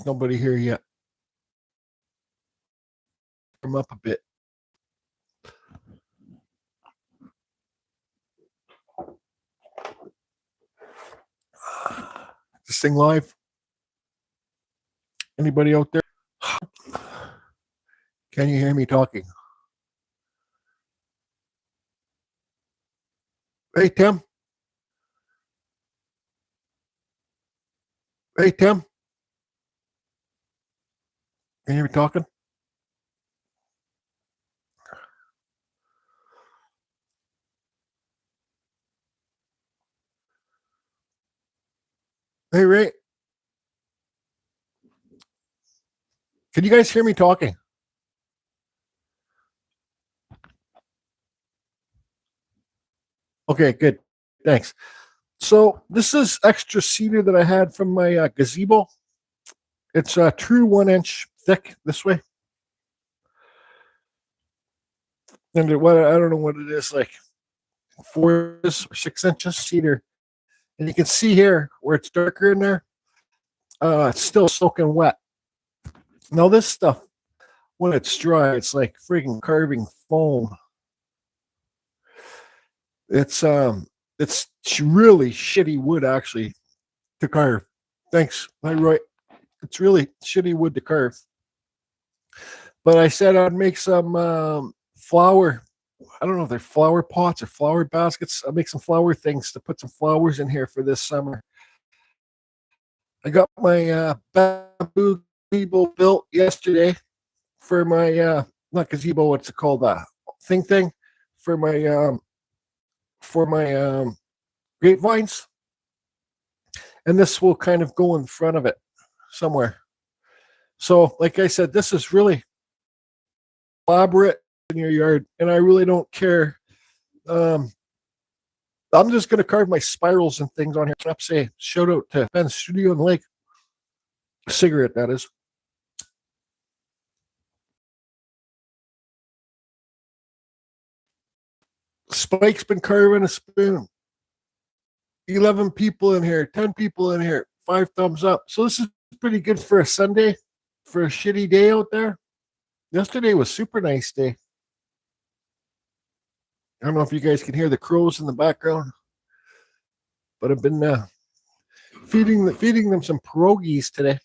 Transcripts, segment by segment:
Nobody here yet. Come up a bit. This thing live? Anybody out there? Can you hear me talking? Hey, Tim. Hey, Tim. Can you hear me talking? Hey, Ray. Can you guys hear me talking? Okay, good. Thanks. So this is extra cedar that I had from my gazebo. It's a true 1 inch thick this way. And what I don't know what it is, like 4 or 6 inches cedar. And you can see here where it's darker in there, it's still soaking wet. Now this stuff, when it's dry, it's like freaking carving foam. It's really shitty wood actually to carve. Thanks, hi Roy. It's really shitty wood to carve. But I said I'd make some flower. I don't know if they're flower pots or flower baskets. I'll make some flower things to put some flowers in here for this summer. I got my bamboo gazebo built yesterday for my not gazebo, what's it called? Thing for my grapevines. And this will kind of go in front of it somewhere. So, like I said, this is really elaborate in your yard, and I really don't care. I'm just going to carve my spirals and things on here. I'll say shout out to Ben's Studio in the Lake. Cigarette, that is. Spike's been carving a spoon. 11 people in here, 10 people in here, 5 thumbs up. So this is pretty good for a Sunday, for a shitty day out there. Yesterday was super nice day. I don't know if you guys can hear the crows in the background, but I've been feeding them some pierogies today.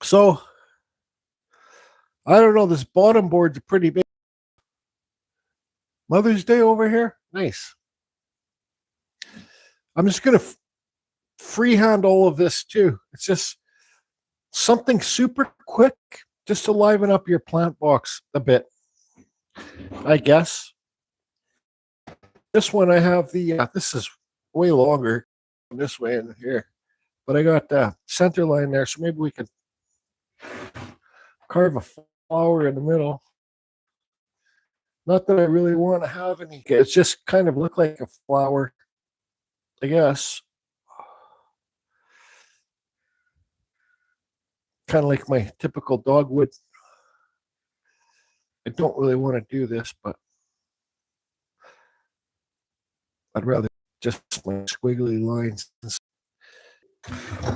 So I don't know. This bottom board's pretty big. Mother's Day over here, nice. I'm just gonna freehand all of this too. It's just something super quick, just to liven up your plant box a bit, I guess. This one I have the this is way longer this way in here, but I got the center line there, so maybe we could carve a flower in the middle. Not that I really want to have any. It's just kind of look like a flower, I guess. Kind of like my typical dogwood. I don't really want to do this, but I'd rather just my squiggly lines.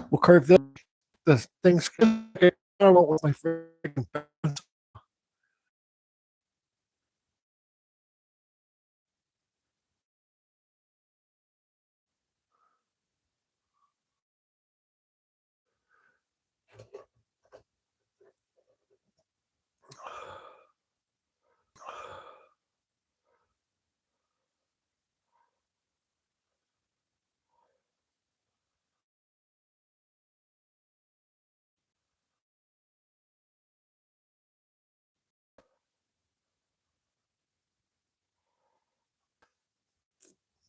We'll carve the things. I don't know what my freaking pencil.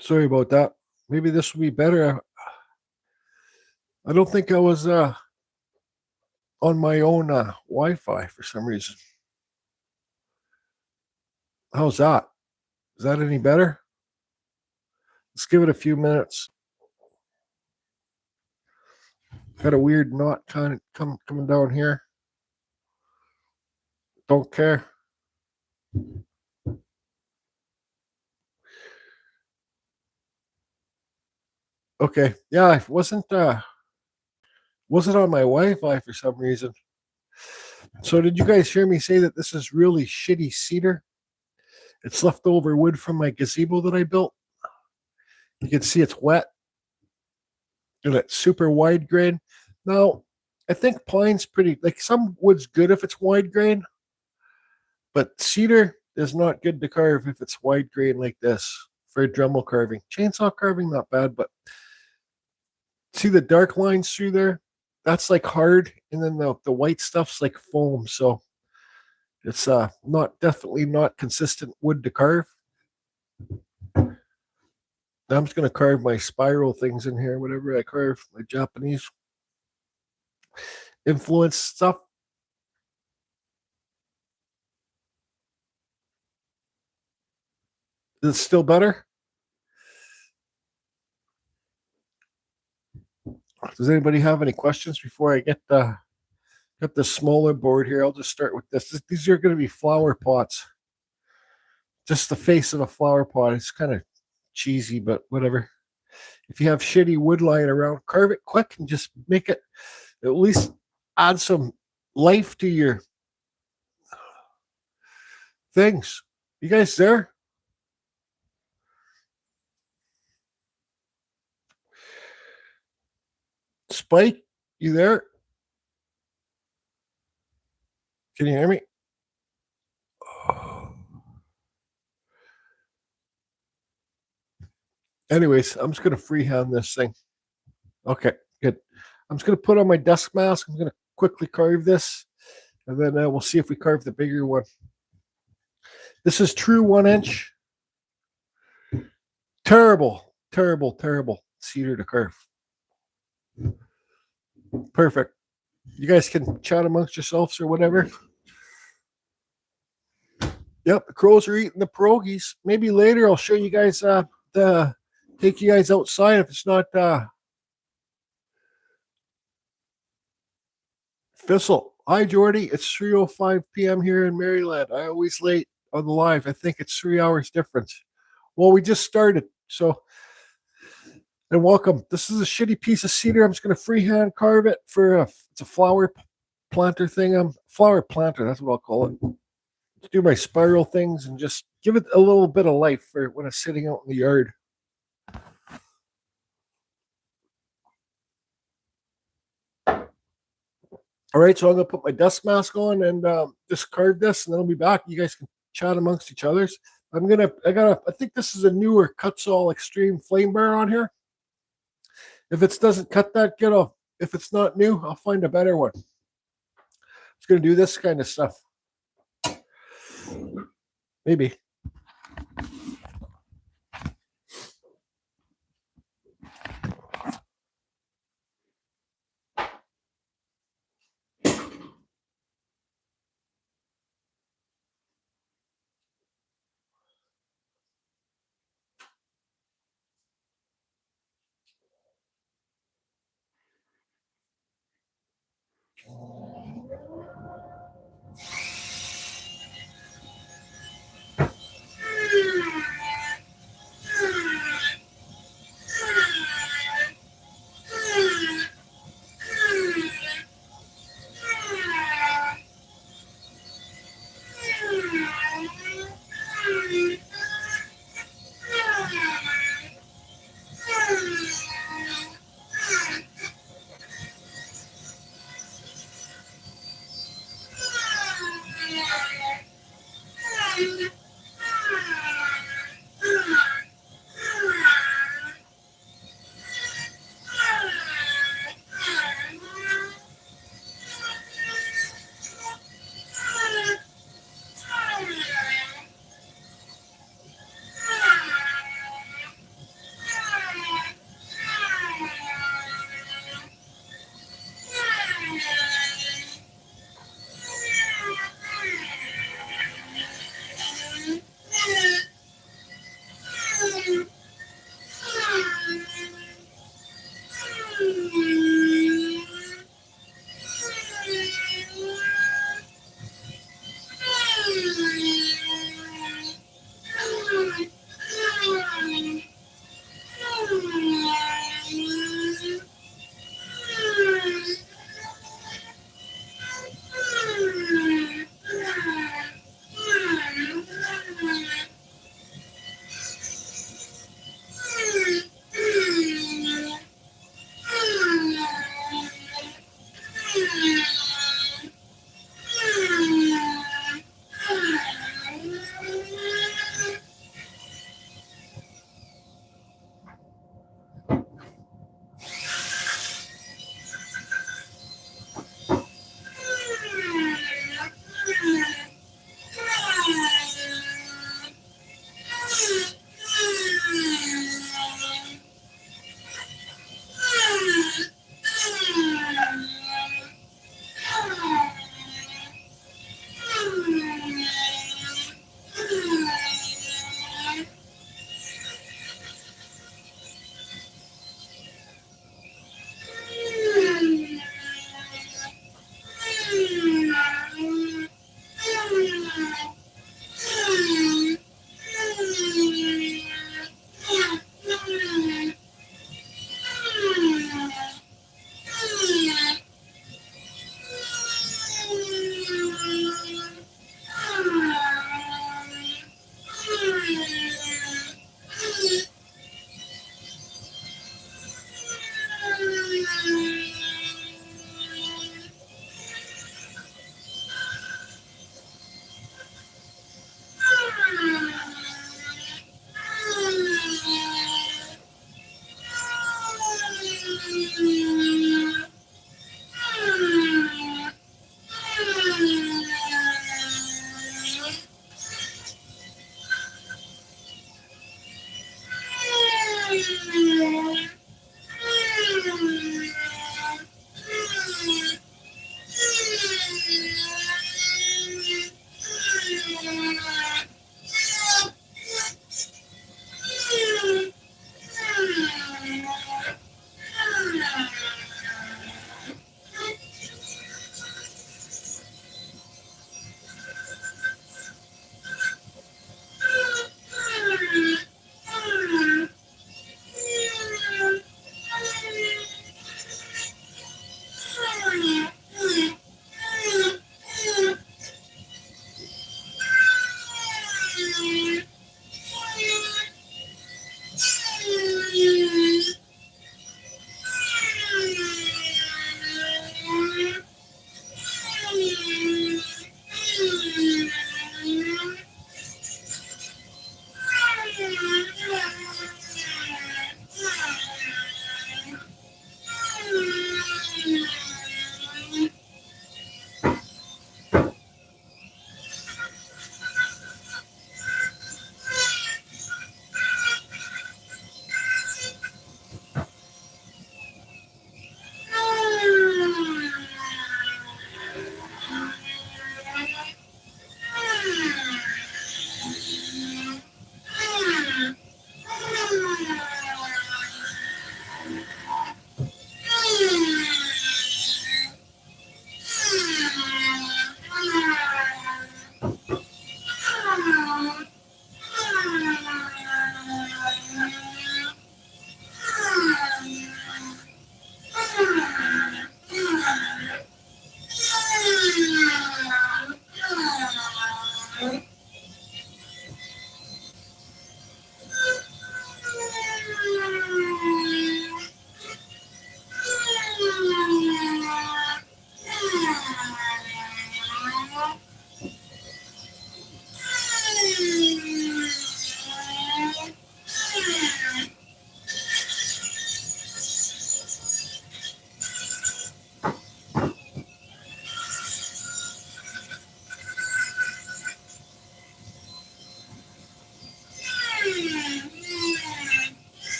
Sorry about that. Maybe this will be better. I don't think I was on my own Wi-Fi for some reason. How's that? Is that any better? Let's give it a few minutes. Got a weird knot kind of coming down here. Don't care. Okay. Yeah, I wasn't Wasn't on my Wi-Fi for some reason. So did you guys hear me say that this is really shitty cedar? It's leftover wood from my gazebo that I built. You can see it's wet and it's super wide grain. Now, I think pine's pretty, like some wood's good if it's wide grain, but cedar is not good to carve if it's wide grain like this for Dremel carving. Chainsaw carving, not bad, but see the dark lines through there? That's like hard, and then the white stuff's like foam. So it's not definitely not consistent wood to carve. Now I'm just gonna carve my spiral things in here, whatever I carve, my Japanese influence stuff. Is it still better? Does anybody have any questions before I get the smaller board here? I'll just start with this. These are going to be flower pots. Just the face of a flower pot. It's kind of cheesy, but whatever. If you have shitty wood lying around, carve it quick and just make it at least add some life to your things. You guys there? Spike, you there? Can you hear me? Anyways, I'm just going to freehand this thing. Okay, good. I'm just going to put on my desk mask. I'm going to quickly carve this, and then we'll see if we carve the bigger one. This is true 1 inch. Terrible, terrible, terrible cedar to carve. Perfect. You guys can chat amongst yourselves or whatever. Yep, the crows are eating the pierogies. Maybe later I'll show you guys take you guys outside if it's not Fissel. Hi Jordy, it's 3:05 p.m. here in Maryland. I always late on the live. I think it's 3 hours difference. Well, we just started, so and welcome. This is a shitty piece of cedar. I'm just going to freehand carve it for it's a flower planter thing. Flower planter, that's what I'll call it. To do my spiral things and just give it a little bit of life for when it's sitting out in the yard. All right, so I'm gonna put my dust mask on and just carve this, and then I'll be back. You guys can chat amongst each others. I think this is a newer Kutzall Extreme Flame Bar on here. If it doesn't cut that good, if it's not new, I'll find a better one. It's gonna do this kind of stuff. Maybe.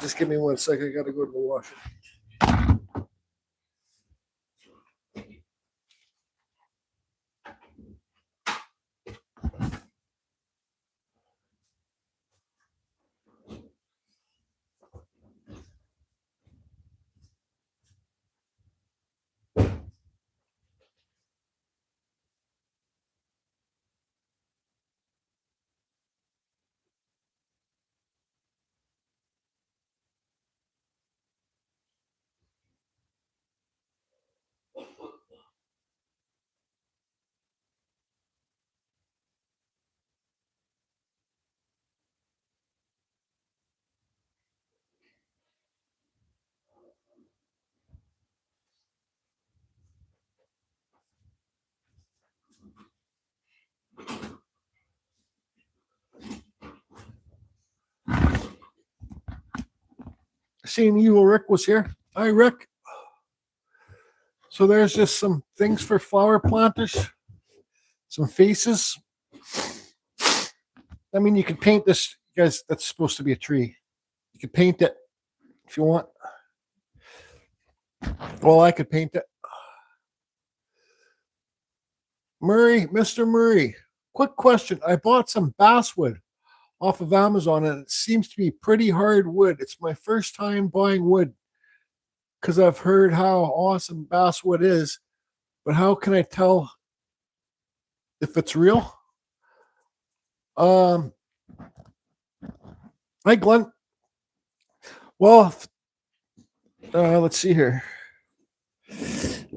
Just give me 1 second. I got to go to the washer. Seeing Evil Rick was here. Hi, Rick. So there's just some things for flower planters, some faces. I mean, you could paint this, guys. That's supposed to be a tree. You could paint it if you want. Well, I could paint it. Murray, Mr. Murray, quick question. I bought some basswood off of Amazon, and it seems to be pretty hard wood. It's my first time buying wood because I've heard how awesome basswood is, but how can I tell if it's real? Hi, Glenn. Well, let's see here.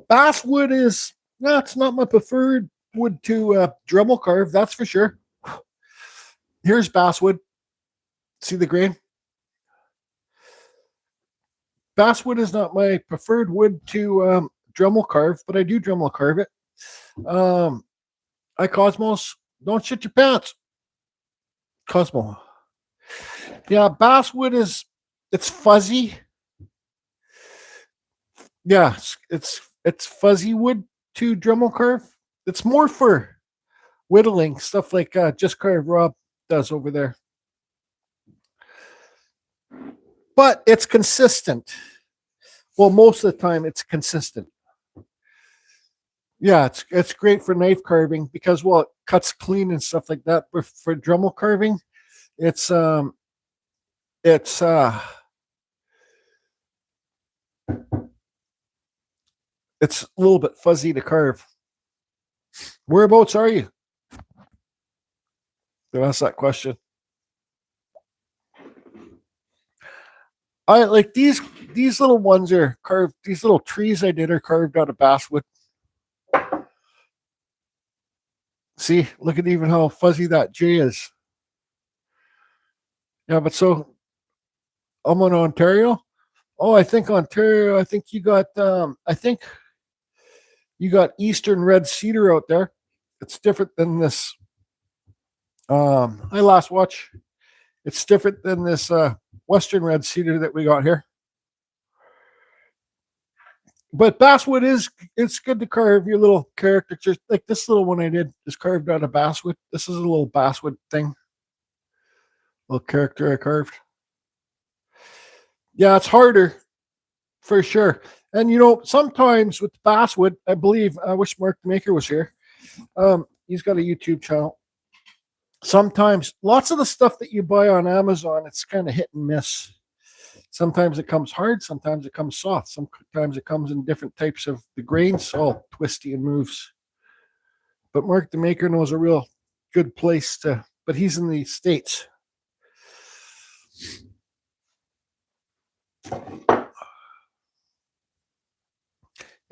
Basswood is, no, it's not my preferred wood to Dremel carve, that's for sure. Here's basswood. See the grain? Basswood is not my preferred wood to Dremel carve, but I do Dremel carve it. Hi, Cosmos. Don't shit your pants. Cosmo. Yeah, basswood is, it's fuzzy. Yeah, it's fuzzy wood to Dremel carve. It's more for whittling, stuff like Just Carve Rob does over there. But it's consistent. Well, most of the time it's consistent. Yeah, it's great for knife carving because, well, it cuts clean and stuff like that. But for Dremel carving, it's a little bit fuzzy to carve. Whereabouts are you? To ask that question. I like these little ones are carved. These little trees I did are carved out of basswood. See, look at even how fuzzy that J is. Yeah, but so I'm in Ontario. Oh, I think Ontario. I think you got. I think you got Eastern red cedar out there. It's different than this. I last watch. It's different than this Western red cedar that we got here. But basswood it's good to carve your little caricatures. Like this little one I did is carved out of basswood. This is a little basswood thing. Little character I carved. Yeah, it's harder for sure. And you know, sometimes with basswood, I believe, I wish Mark the Maker was here. He's got a YouTube channel. Sometimes lots of the stuff that you buy on Amazon, it's kind of hit and miss. Sometimes it comes hard, sometimes it comes soft, sometimes it comes in different types of the grains, all twisty and moves. But Mark the Maker knows a real good place to, but he's in the States.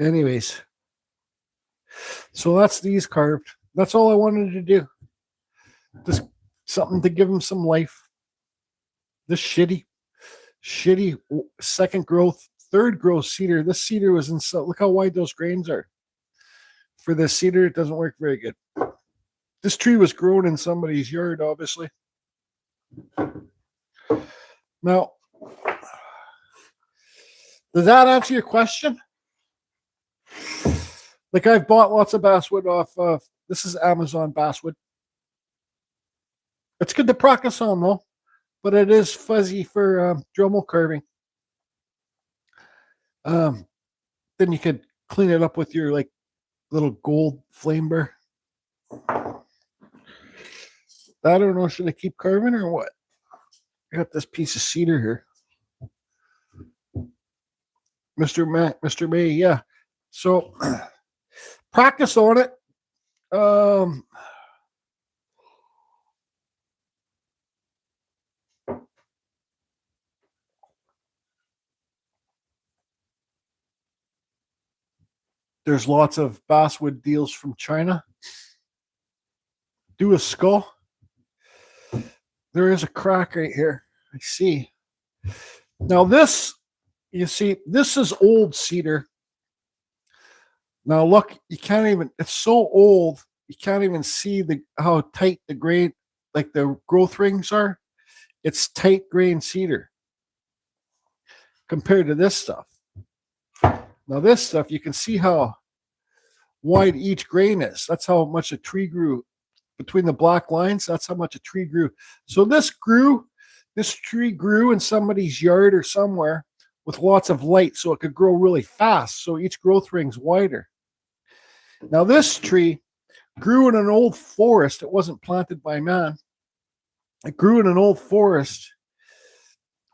Anyways, so that's these carved. That's all I wanted to do. Just something to give them some life. This shitty second growth, third growth cedar. This cedar was in, so look how wide those grains are. For this cedar, it doesn't work very good. This tree was grown in somebody's yard, obviously. Now, does that answer your question? Like I've bought lots of basswood off of, this is Amazon basswood. It's good to practice on though. but it is fuzzy for Dremel carving. Then you could clean it up with your like little gold flame burr. I don't know, should I keep carving or what? I got this piece of cedar here. Mr. May, yeah. So practice on it. There's lots of basswood deals from China. Do a skull. There is a crack right here. I see. Now this, you see, this is old cedar. Now look, you can't even, it's so old, you can't even see how tight the grain, like the growth rings are. It's tight grain cedar compared to this stuff. Now this stuff, you can see how wide each grain is. That's how much a tree grew between the black lines. That's how much a tree grew. So this tree grew in somebody's yard or somewhere with lots of light, so it could grow really fast. So each growth ring's wider. Now this tree grew in an old forest. It wasn't planted by man. It grew in an old forest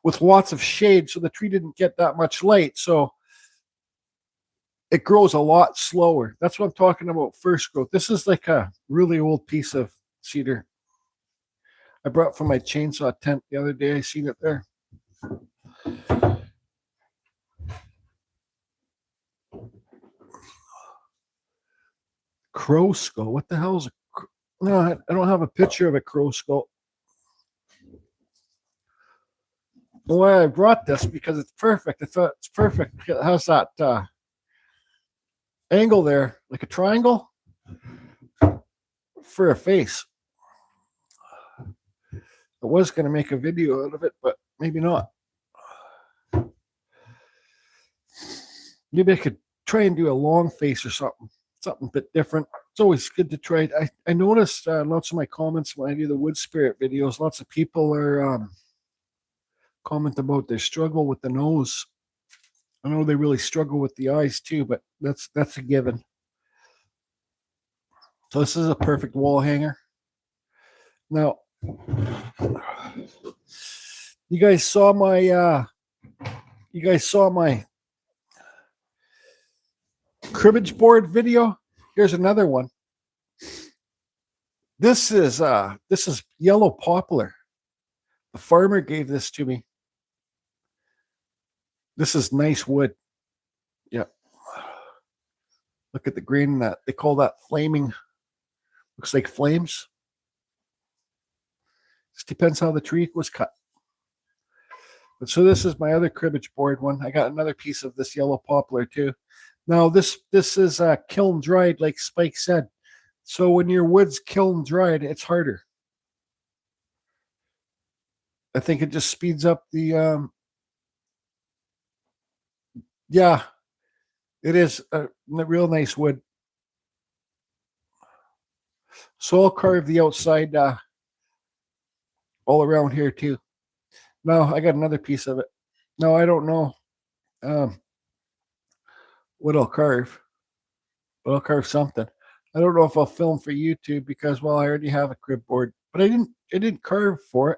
with lots of shade, so the tree didn't get that much light. So it grows a lot slower. That's what I'm talking about, first growth. This is like a really old piece of cedar I brought from my chainsaw tent the other day. I seen it there. Crow skull. What the hell is a crow? No, I don't have a picture of a crow skull. Why I brought this, because it's perfect. I thought it's perfect. It has that angle there, like a triangle for a face. I was going to make a video out of it, but maybe not. Maybe I could try and do a long face or something a bit different. It's always good to try. I noticed lots of my comments when I do the wood spirit videos, lots of people are comment about their struggle with the nose. I know they really struggle with the eyes too, but that's a given. So this is a perfect wall hanger. Now, you guys saw my cribbage board video. Here's another one. This is yellow poplar. The farmer gave this to me. This is nice wood. Yeah. Look at the grain in that. They call that flaming. Looks like flames. Just depends how the tree was cut. But so this is my other cribbage board one. I got another piece of this yellow poplar too. Now this is kiln dried, like Spike said. So when your wood's kiln dried, it's harder. I think it just speeds up the yeah, it is a real nice wood. So I'll carve the outside all around here too. Now I got another piece of it. Now I don't know what I'll carve, but I'll carve something. I don't know if I'll film for YouTube because, well, I already have a crib board, but I didn't carve on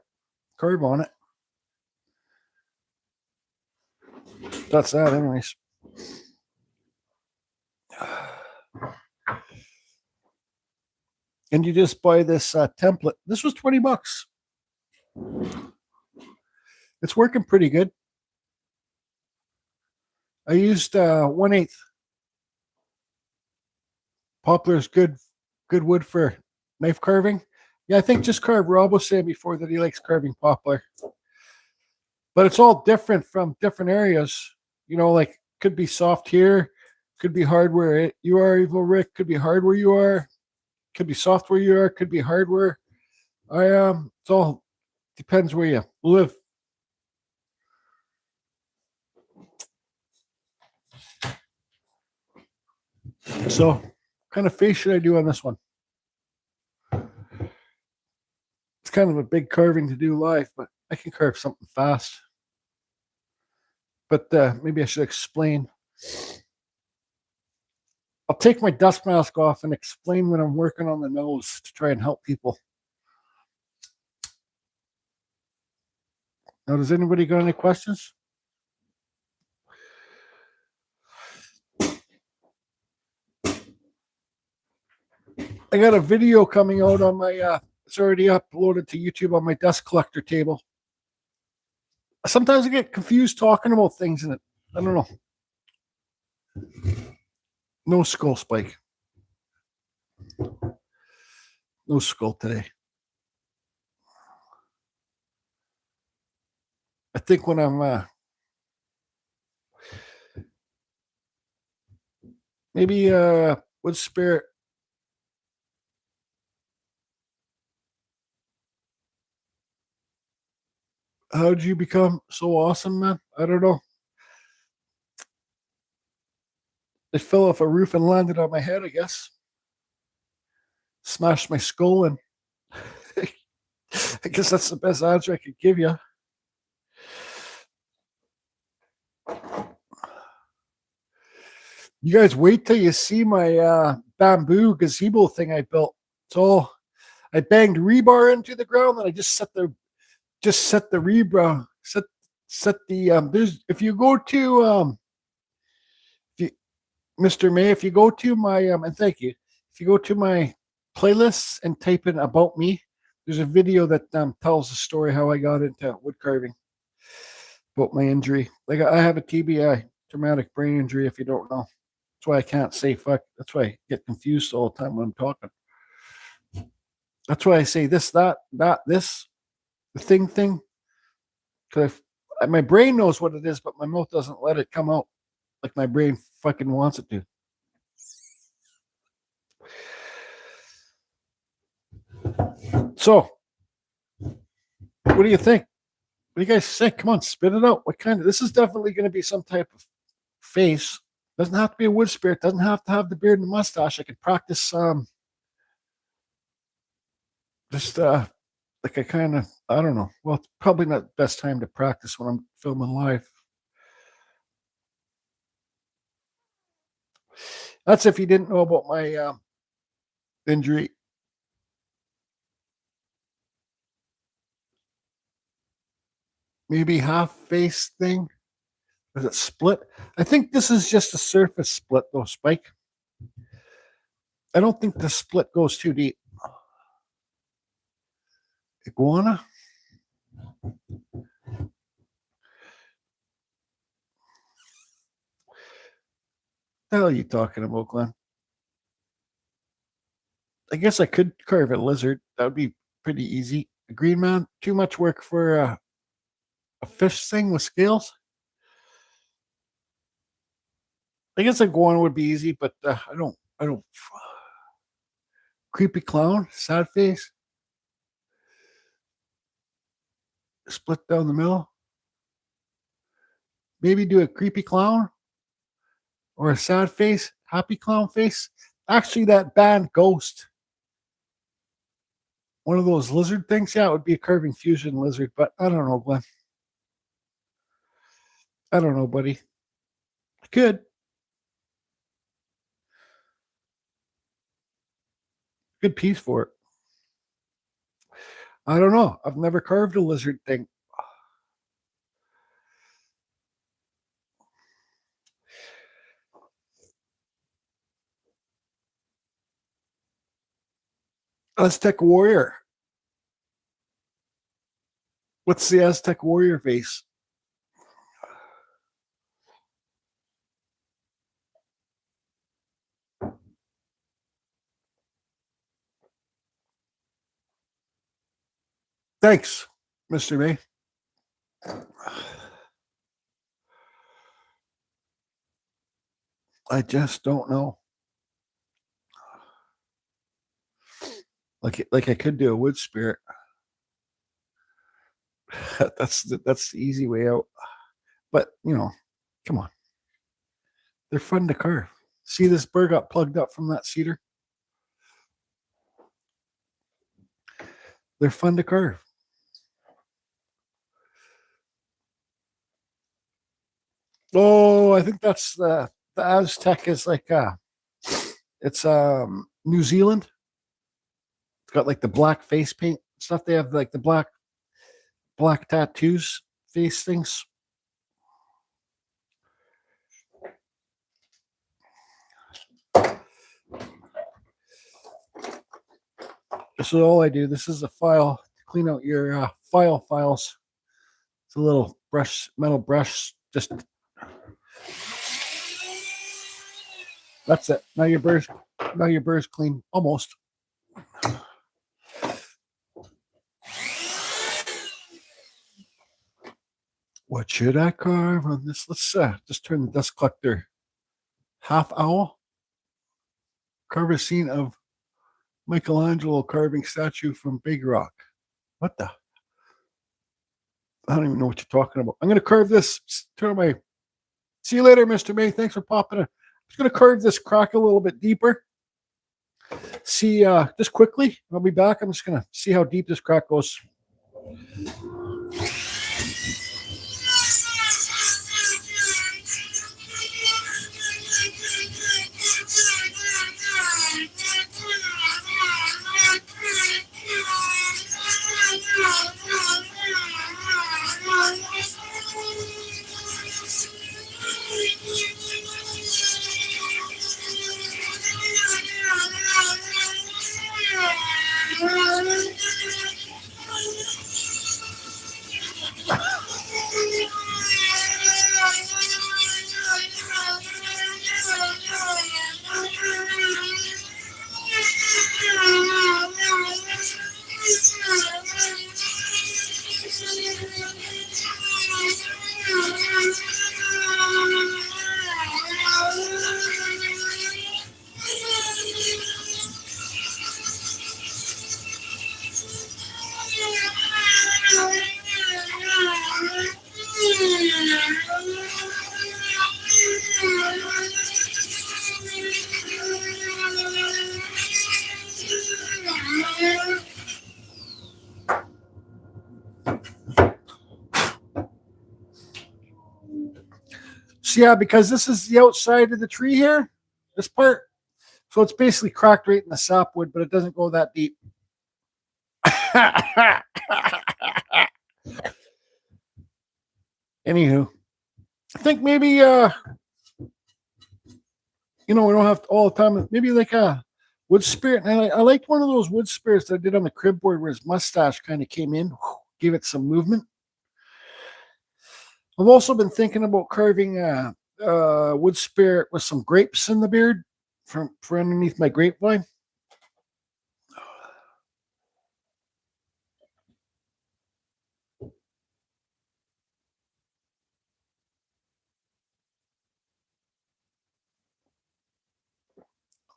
it. That's that anyways. And you just buy this template. This was $20. It's working pretty good. I used 1/8. Poplar is good wood for knife carving. Yeah, I think just carve. Rob was saying before that he likes carving poplar. But it's all different from different areas. You know, like could be soft here, could be hard where you are, Evil Rick, could be hard where you are, could be soft where you are, could be hard where I am. It's all depends where you live. So, what kind of face should I do on this one? It's kind of a big carving to do live, but I can carve something fast. But maybe I should explain. I'll take my dust mask off and explain when I'm working on the nose to try and help people. Now, does anybody got any questions? I got a video coming out on my, it's already uploaded to YouTube on my dust collector table. Sometimes I get confused talking about things in it. I don't know. No skull spike. No skull today. I think when I'm maybe wood spirit. How'd you become so awesome, man? I don't know. It fell off a roof and landed on my head, I guess. Smashed my skull, and I guess that's the best answer I could give you. You guys wait till you see my bamboo gazebo thing I built. It's all I banged rebar into the ground, and I just set the rebar set the there's if you go to Mr. May, if you go to my and thank you, if you go to my playlists and type in about me, there's a video that tells the story how I got into wood carving, about my injury. Like I have a TBI, traumatic brain injury. If you don't know, that's why I can't say fuck. That's why I get confused all the time when I'm talking. That's why I say this, that, this, the thing. Because my brain knows what it is, but my mouth doesn't let it come out like my brain fucking wants it to. So, what do you think? What do you guys think? Come on, spit it out. What kind of? This is definitely going to be some type of face. Doesn't have to be a wood spirit. Doesn't have to have the beard and the mustache. I could practice just like I kind of, I don't know. Well, it's probably not the best time to practice when I'm filming live. That's if you didn't know about my injury. Maybe half face thing. Is it split? I think this is just a surface split though, Spike. I don't think the split goes too deep. Iguana? The hell are you talking about, Glenn? I guess I could carve a lizard. That would be pretty easy. A green man, too much work for a fish thing with scales. I guess iguana would be easy, but I don't. Creepy clown, sad face, split down the middle. Maybe do a creepy clown or a sad face, happy clown face. Actually, that band Ghost, one of those lizard things. Yeah, it would be a curving fusion lizard, but I don't know, Glenn. I don't know, buddy. I could. Good piece for it. I don't know. I've never carved a lizard thing. Aztec warrior. What's the Aztec warrior face? Thanks, Mr. May. I just don't know. Like I could do a wood spirit. that's the easy way out. But come on. They're fun to carve. See, this burr got plugged up from that cedar. They're fun to carve. I think that's the Aztec is like it's New Zealand. It's got like the black face paint stuff. They have like the black tattoos, face things. This is all I do. This is a file to clean out your files. It's a little metal brush. Just that's it. Now your bur's clean, almost. What should I carve on this? Let's just turn the dust collector half owl. Carve a scene of Michelangelo carving statue from Big Rock. What the? I don't even know what you're talking about. I'm going to carve this. Turn my. See you later, Mr. May. Thanks for popping in. I'm just going to carve this crack a little bit deeper. See, just quickly. I'll be back. I'm just going to see how deep this crack goes. So yeah, because this is the outside of the tree here, this part. So it's basically cracked right in the sapwood, but it doesn't go that deep. Anywho, I think maybe we don't have all the time. Maybe like a wood spirit. And I liked one of those wood spirits that I did on the crib board where his mustache kind of came in, gave it some movement. I've also been thinking about carving wood spirit with some grapes in the beard for underneath my grapevine.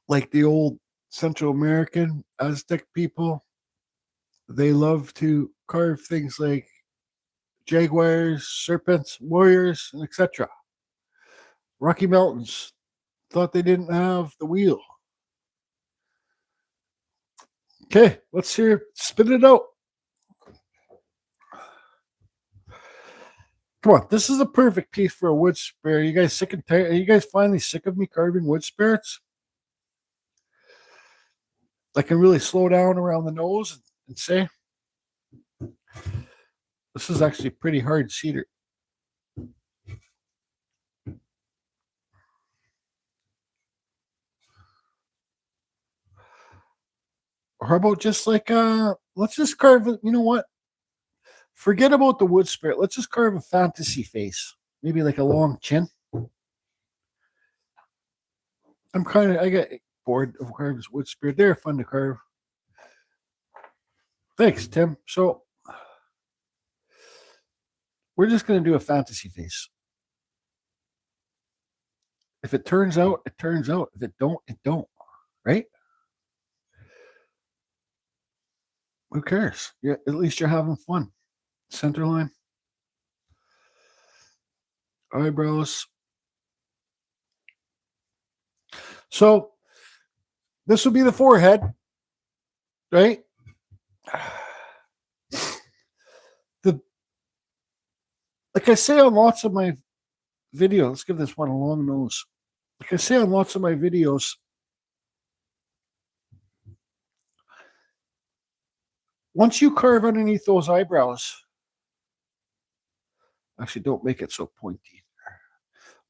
Like the old Central American Aztec people, they love to carve things like jaguars, serpents, warriors, and etc. Rocky Mountains thought they didn't have the wheel. Okay, let's hear spit it out. Come on, this is a perfect piece for a wood spirit. Are you guys sick and tired? Are you guys finally sick of me carving wood spirits? I can really slow down around the nose and say, this is actually pretty hard cedar. Or how about just like let's just carve it. You know what? Forget about the wood spirit. Let's just carve a fantasy face. Maybe like a long chin. I get bored of carving wood spirit. They're fun to carve. Thanks, Tim. So we're just going to do a fantasy face. If it turns out, it turns out. If it don't, it don't. Right? Who cares? Yeah, at least you're having fun. Center line. Eyebrows. So this would be the forehead, right? Like I say on lots of my video. Let's give this one a long nose. Like I say on lots of my videos, once you carve underneath those eyebrows, actually don't make it so pointy.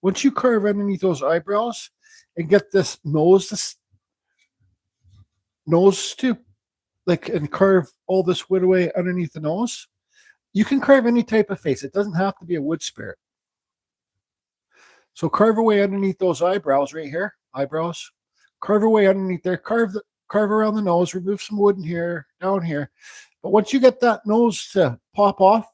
Once you carve underneath those eyebrows and get this nose to like and carve all this wood away underneath the nose, you can carve any type of face. It doesn't have to be a wood spirit. So carve away underneath those eyebrows right here, eyebrows. Carve away underneath there. Carve around the nose. Remove some wood in here, down here. But once you get that nose to pop off,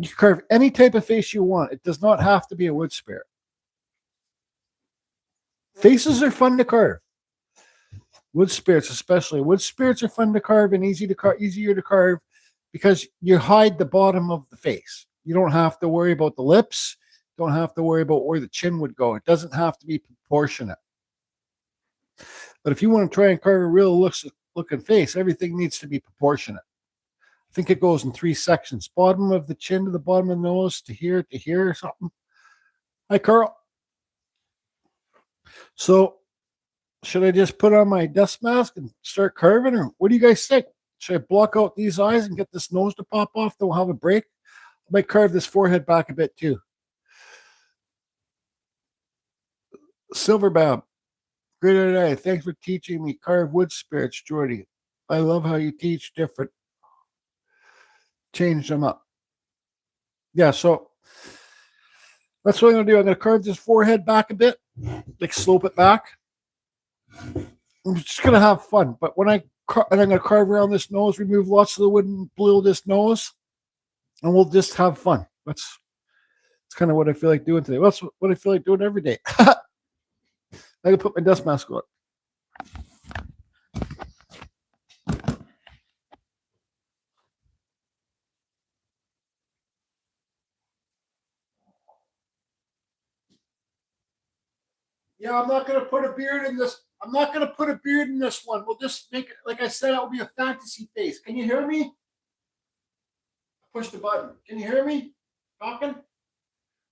you carve any type of face you want. It does not have to be a wood spirit. Faces are fun to carve. Wood spirits, especially. Wood spirits are fun to carve and easier to carve because you hide the bottom of the face. You don't have to worry about the lips. Don't have to worry about where the chin would go. It doesn't have to be proportionate. But if you want to try and carve a real looking face, everything needs to be proportionate. I think it goes in 3 sections. Bottom of the chin to the bottom of the nose to here or something. Hi, Carl. So, should I just put on my dust mask and start carving, or what do you guys think? Should I block out these eyes and get this nose to pop off? Don't have a break. I might carve this forehead back a bit too. Silverbab, great idea. Thanks for teaching me carve wood spirits, Jordy. I love how you teach different. Change them up. Yeah, so that's what I'm going to do. I'm going to carve this forehead back a bit, like slope it back. I'm just going to have fun. But when I'm going to carve around this nose, remove lots of the wood and blow this nose, and we'll just have fun. That's kind of what I feel like doing today. That's what I feel like doing every day. I can put my dust mask on. Yeah, I'm not going to put a beard in this. I'm not going to put a beard in this one. We'll just make it, like I said, it will be a fantasy face. Can you hear me? Push the button. Can you hear me? Talking?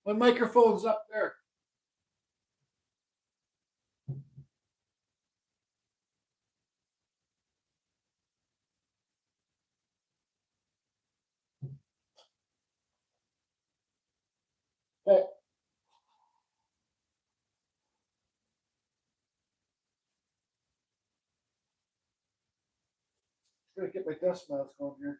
My microphone's up there. Hey. I'm going to get my dust mask on here.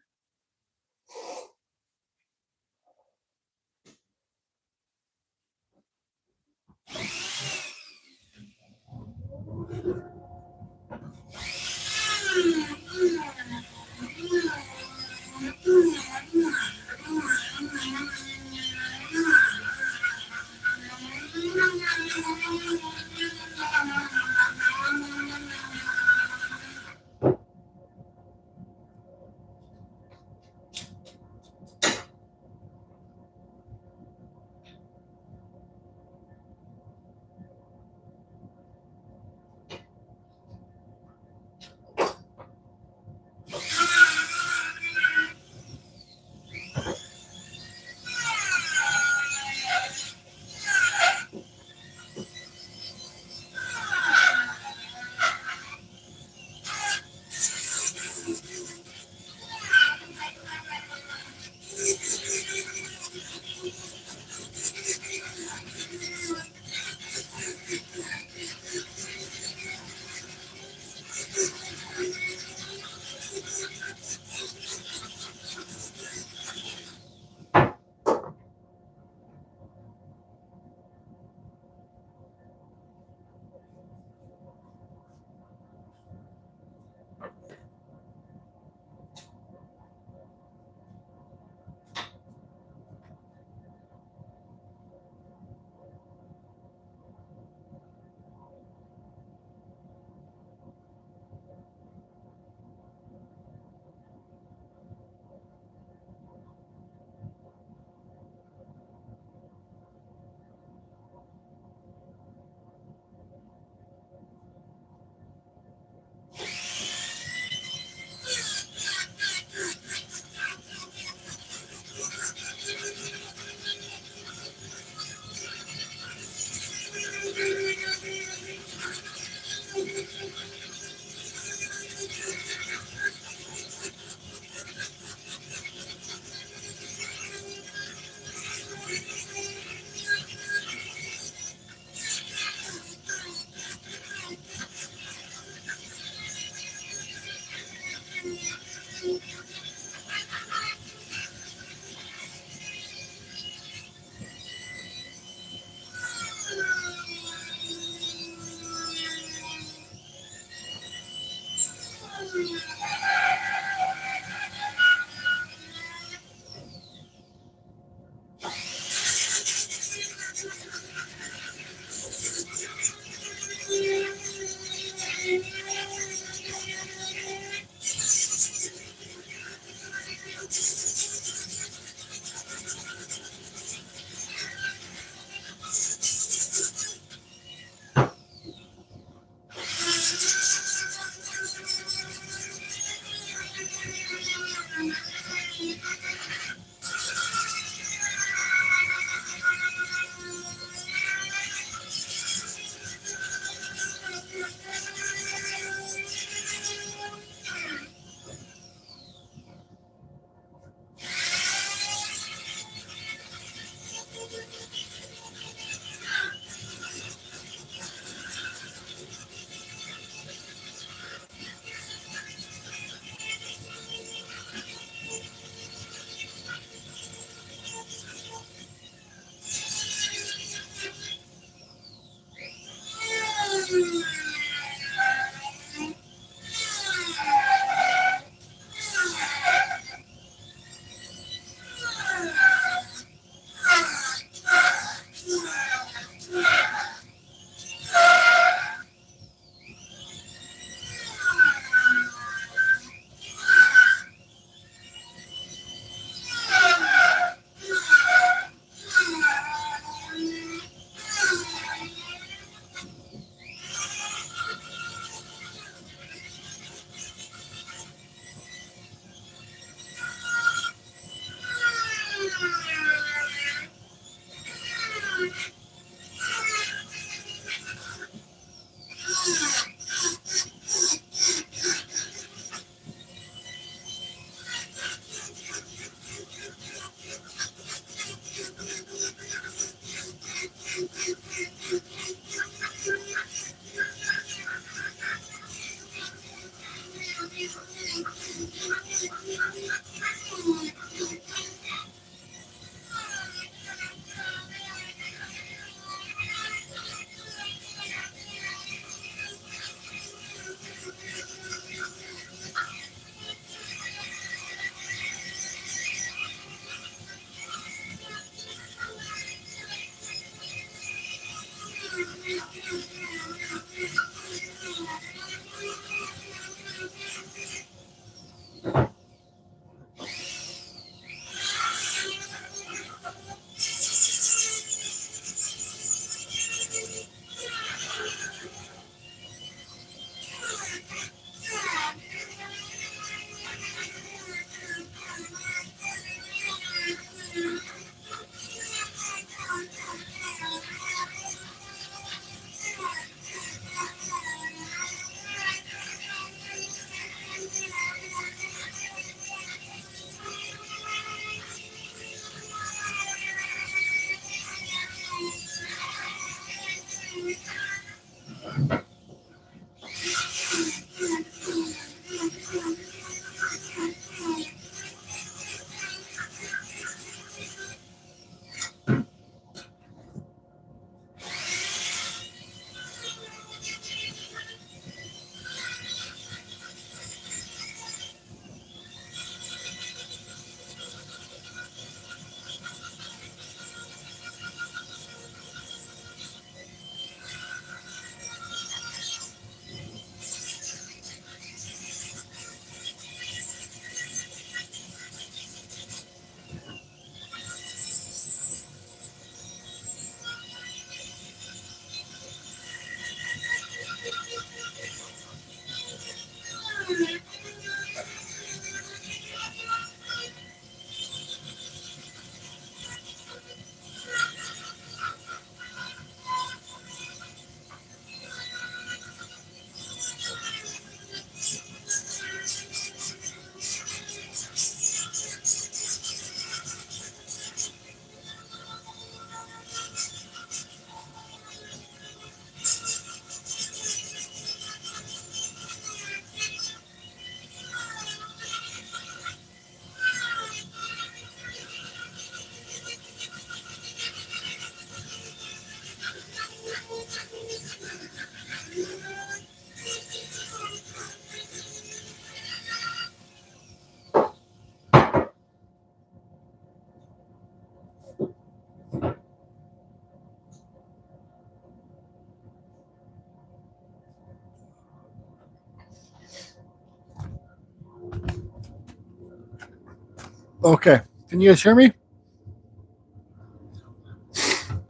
Okay. Can you guys hear me?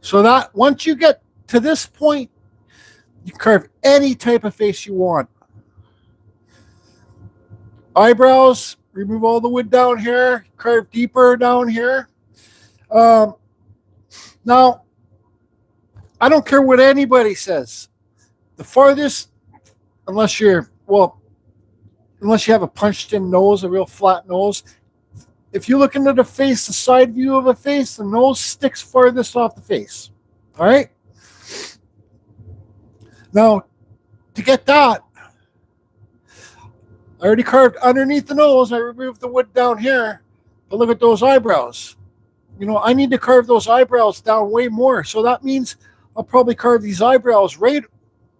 So that once you get to this point, you carve any type of face you want. Eyebrows, remove all the wood down here, carve deeper down here. Now, I don't care what anybody says. The farthest, unless you have a punched in nose, a real flat nose, if you look into the face, the side view of a face, the nose sticks farthest off the face. All right? Now, to get that, I already carved underneath the nose. I removed the wood down here. But look at those eyebrows. I need to carve those eyebrows down way more. So that means I'll probably carve these eyebrows right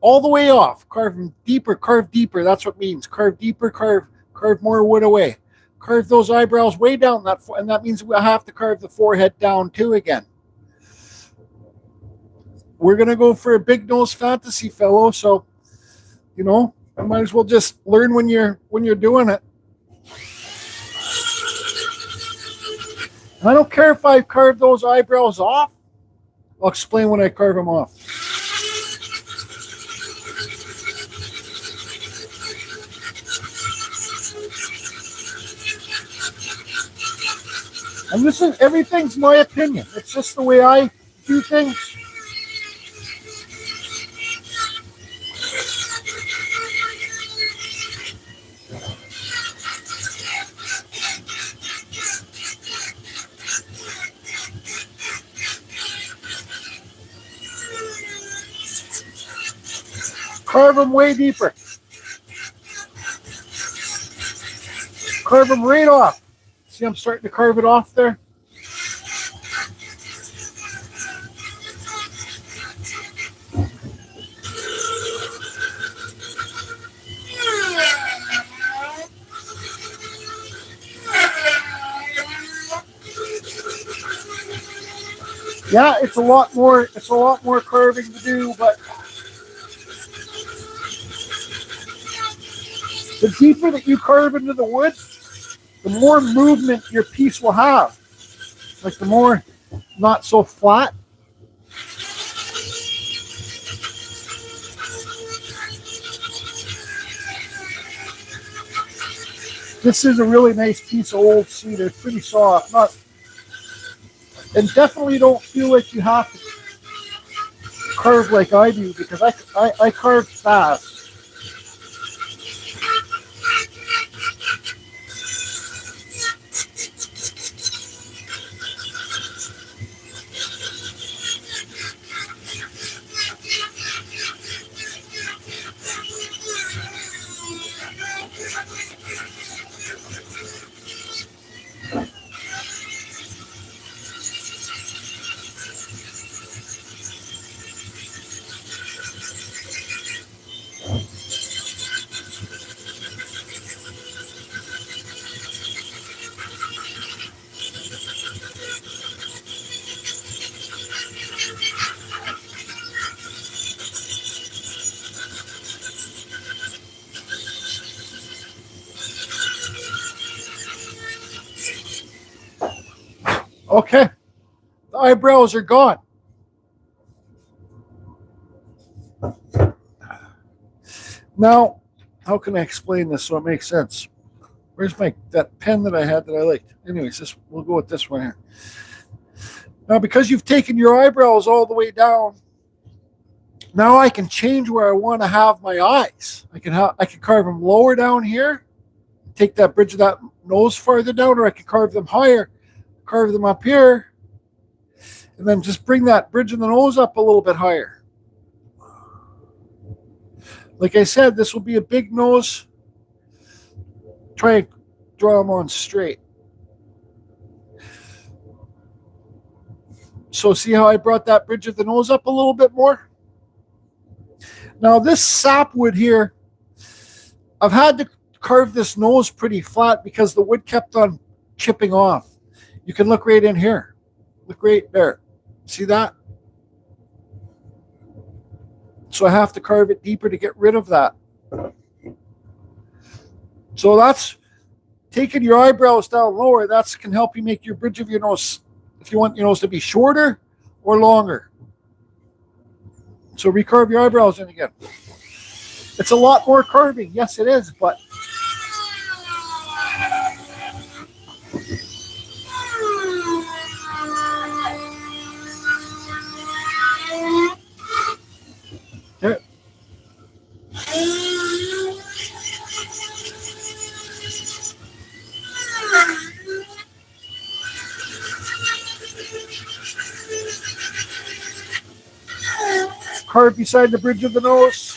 all the way off. Carve them deeper, carve deeper. That's what it means. Carve deeper, carve more wood away. Carve those eyebrows way down. And that means we'll have to carve the forehead down too again. We're going to go for a big nose fantasy, fellow. So, I might as well just learn when you're doing it. And I don't care if I carve those eyebrows off. I'll explain when I carve them off. And listen, everything's my opinion. It's just the way I do things. Carve them way deeper. Carve them right off. See, I'm starting to carve it off there. Yeah, it's a lot more carving to do, but the deeper that you carve into the wood, the more movement your piece will have. Like the more not so flat. This is a really nice piece of old cedar. It's pretty soft. And definitely don't feel like you have to carve like I do, because I carve fast. Okay, the eyebrows are gone. Now, how can I explain this so it makes sense? Where's that pen that I had that I liked? Anyways, we'll go with this one here. Now, because you've taken your eyebrows all the way down, now I can change where I want to have my eyes. I can carve them lower down here, take that bridge of that nose farther down, or I can carve them higher, carve them up here, and then just bring that bridge of the nose up a little bit higher. Like I said, this will be a big nose. Try and draw them on straight. So see how I brought that bridge of the nose up a little bit more? Now this sapwood here, I've had to carve this nose pretty flat because the wood kept on chipping off. You can look right in here. Look right there. See that? So I have to carve it deeper to get rid of that. So that's taking your eyebrows down lower, that can help you make your bridge of your nose, if you want your nose to be shorter or longer. So recarve your eyebrows in again. It's a lot more carving. Yes, it is, but here. Carve beside the bridge of the nose.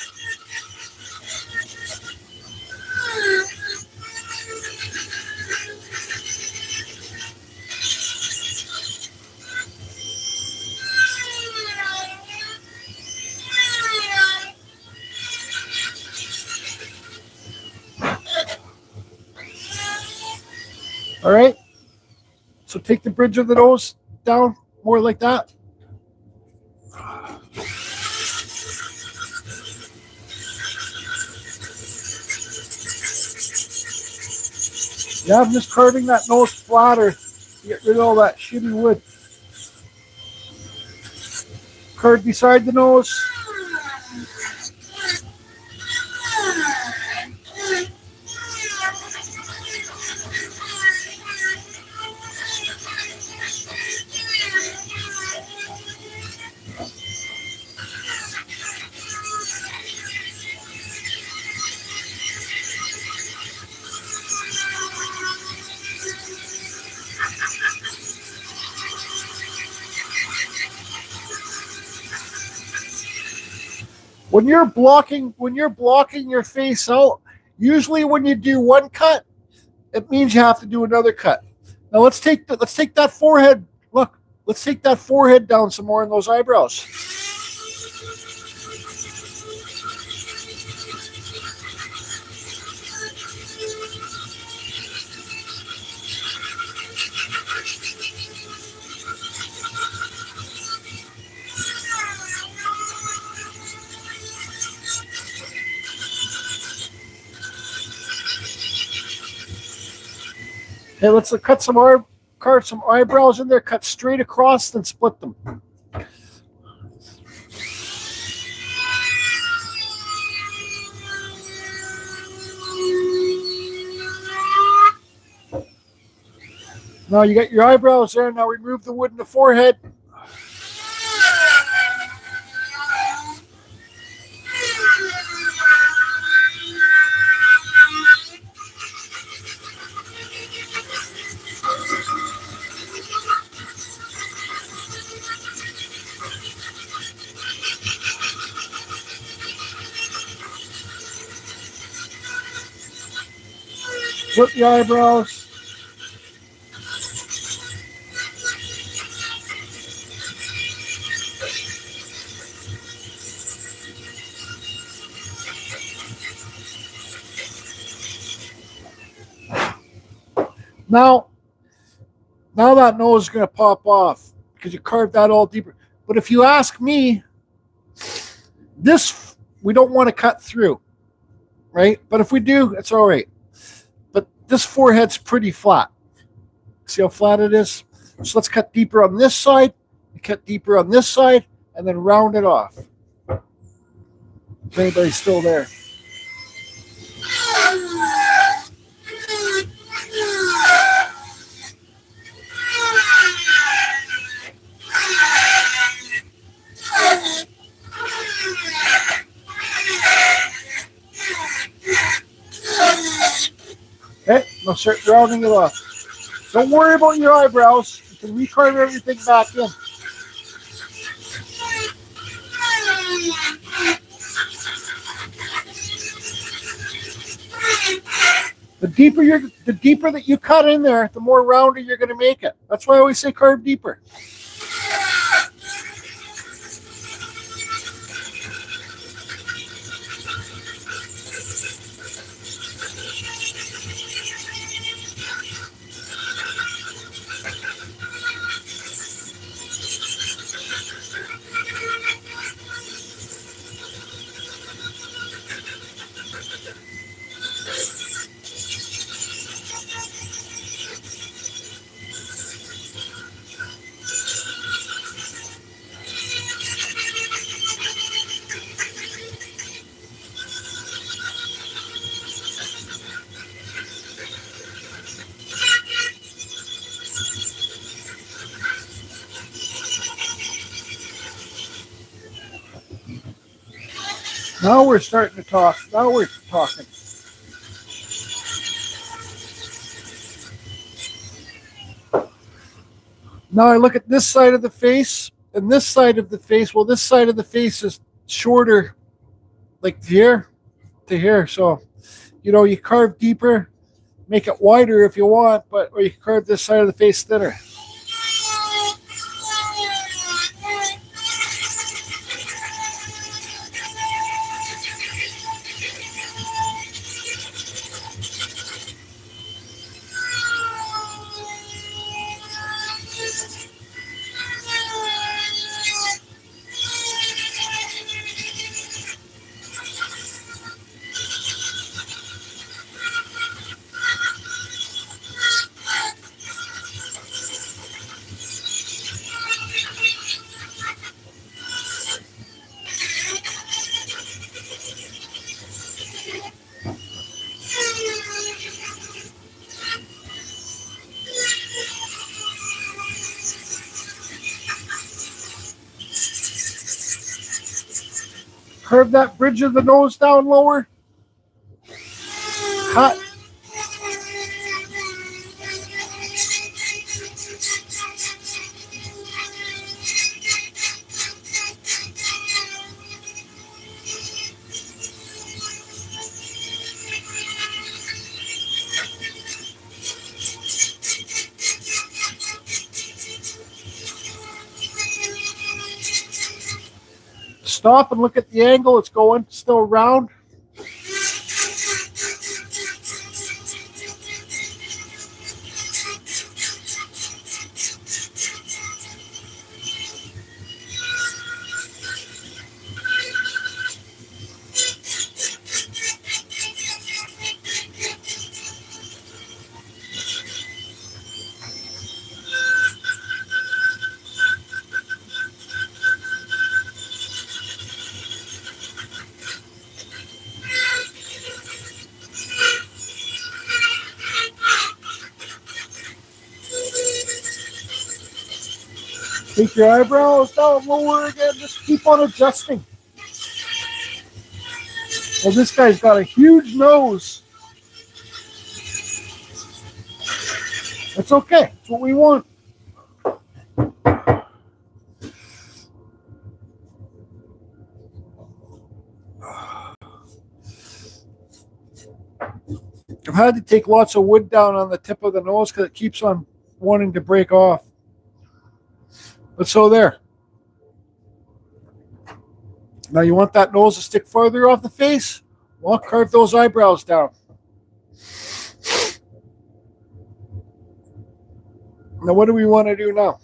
All right. So take the bridge of the nose down more like that. Yeah, I'm just carving that nose flatter to get rid of all that shitty wood. Carve beside the nose. When you're blocking your face out, usually when you do one cut, it means you have to do another cut. Now let's take that forehead. Look, let's take that forehead down some more in those eyebrows. Hey, let's carve some eyebrows in there, cut straight across, then split them. Now you got your eyebrows there. Now remove the wood in the forehead. Flip the eyebrows. Now that nose is going to pop off because you carved that all deeper. But if you ask me, this we don't want to cut through, right? But if we do, it's all right. But this forehead's pretty flat. See how flat it is? So let's cut deeper on this side, cut deeper on this side, and then round it off. If anybody's still there. Okay, now start rounding it off. Don't worry about your eyebrows. You can recarve everything back in. The deeper that you cut in there, the more rounder you're going to make it. That's why I always say carve deeper. Now we're starting to talk. Now we're talking. Now I look at this side of the face and this side of the face. Well, this side of the face is shorter, like here to here. So, you carve deeper, make it wider if you want, or you carve this side of the face thinner. Curve that bridge of the nose down lower. Cut. Stop and look at the angle it's going, still round. Take your eyebrows down lower again. Just keep on adjusting. Well, this guy's got a huge nose. That's okay. That's what we want. I've had to take lots of wood down on the tip of the nose because it keeps on wanting to break off. But so there. Now you want that nose to stick further off the face? Well, carve those eyebrows down. Now what do we want to do now?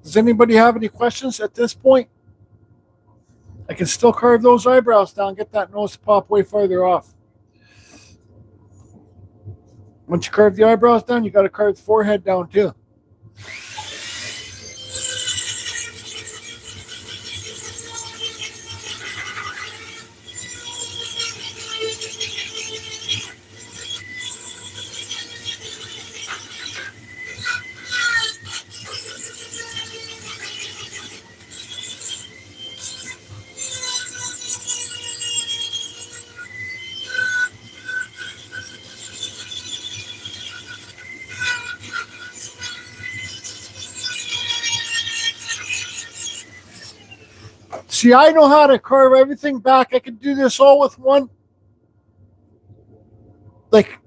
Does anybody have any questions at this point? I can still carve those eyebrows down, get that nose to pop way further off. Once you carve the eyebrows down, you got to carve the forehead down too. See, I know how to carve everything back. I can do this all with one. Like,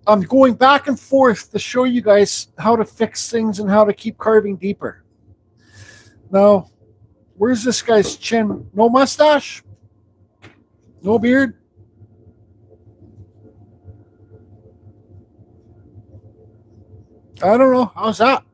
I'm going back and forth to show you guys how to fix things and how to keep carving deeper. Now, where's this guy's chin? No mustache? No beard? I don't know. How's that?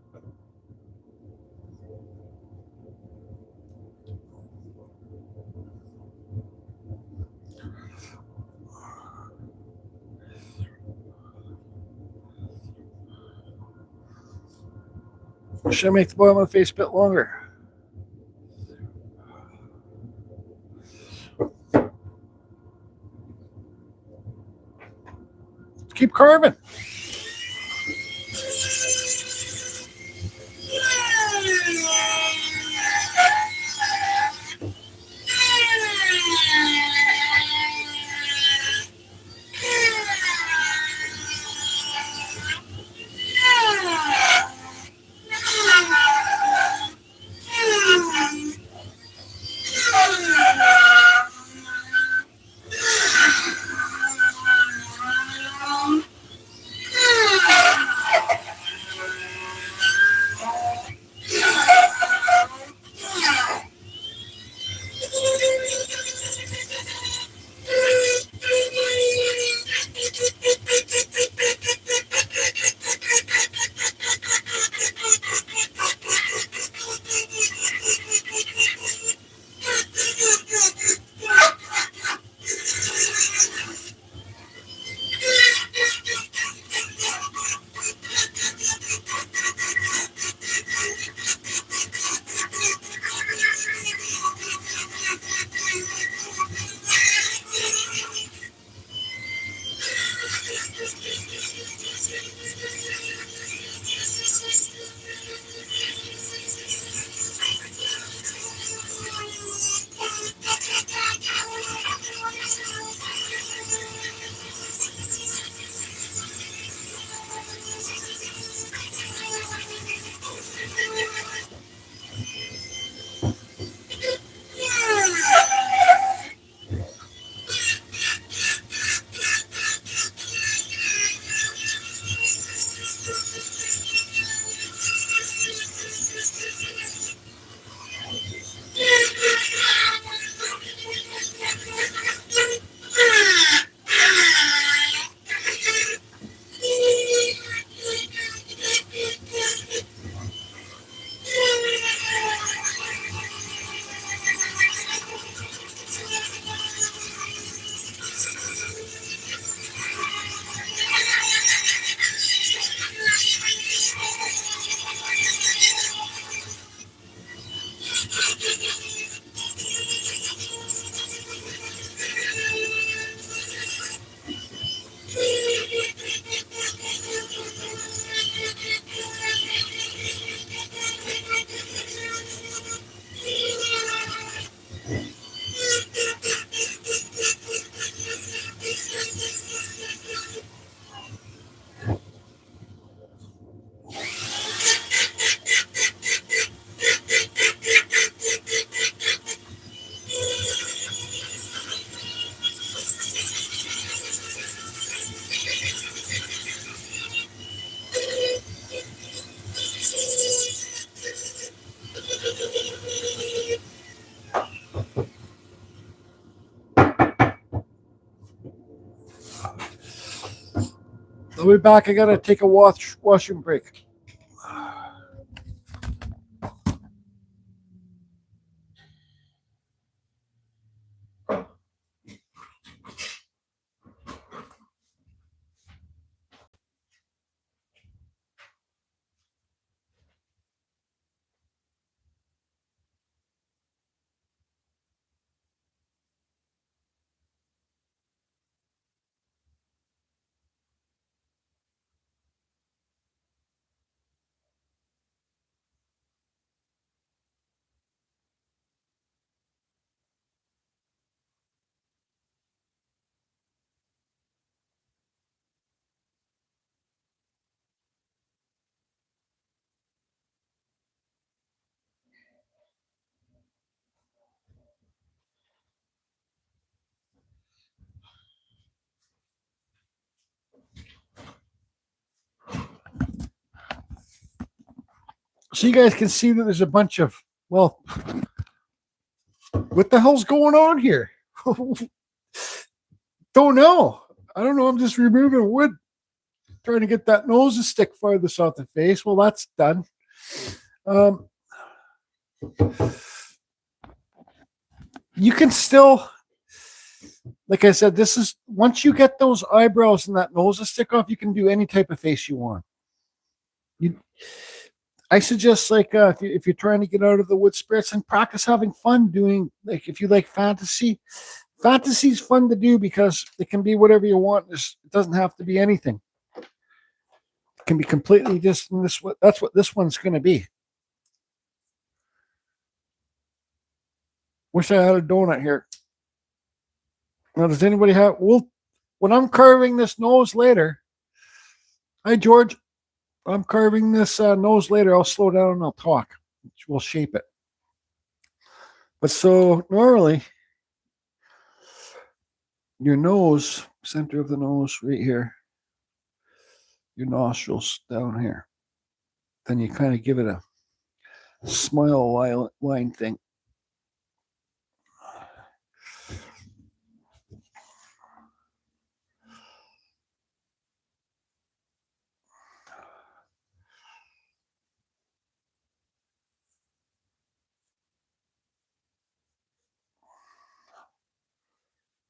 Should I make the bottom of the face a bit longer? Keep carving. I'll be back. I gotta take a washroom break. So you guys can see that there's a bunch of, well, what the hell's going on here? Don't know. I don't know. I'm just removing wood, trying to get that nose to stick farthest off the face. Well, that's done. You can still, like I said, this is, once you get those eyebrows and that nose to stick off, you can do any type of face you want. I suggest, like, if you're trying to get out of the wood spirits, and practice having fun doing, like, if you like fantasy's fun to do because it can be whatever you want. It doesn't have to be anything. can be completely just in this. That's what this one's going to be. Wish I had a donut here. Now, does anybody have? Well, when I'm carving this nose later, hi George, I'm carving this nose later. I'll slow down and I'll talk. We'll shape it. But so normally, your nose, center of the nose, right here, your nostrils down here. Then you kind of give it a smile line thing.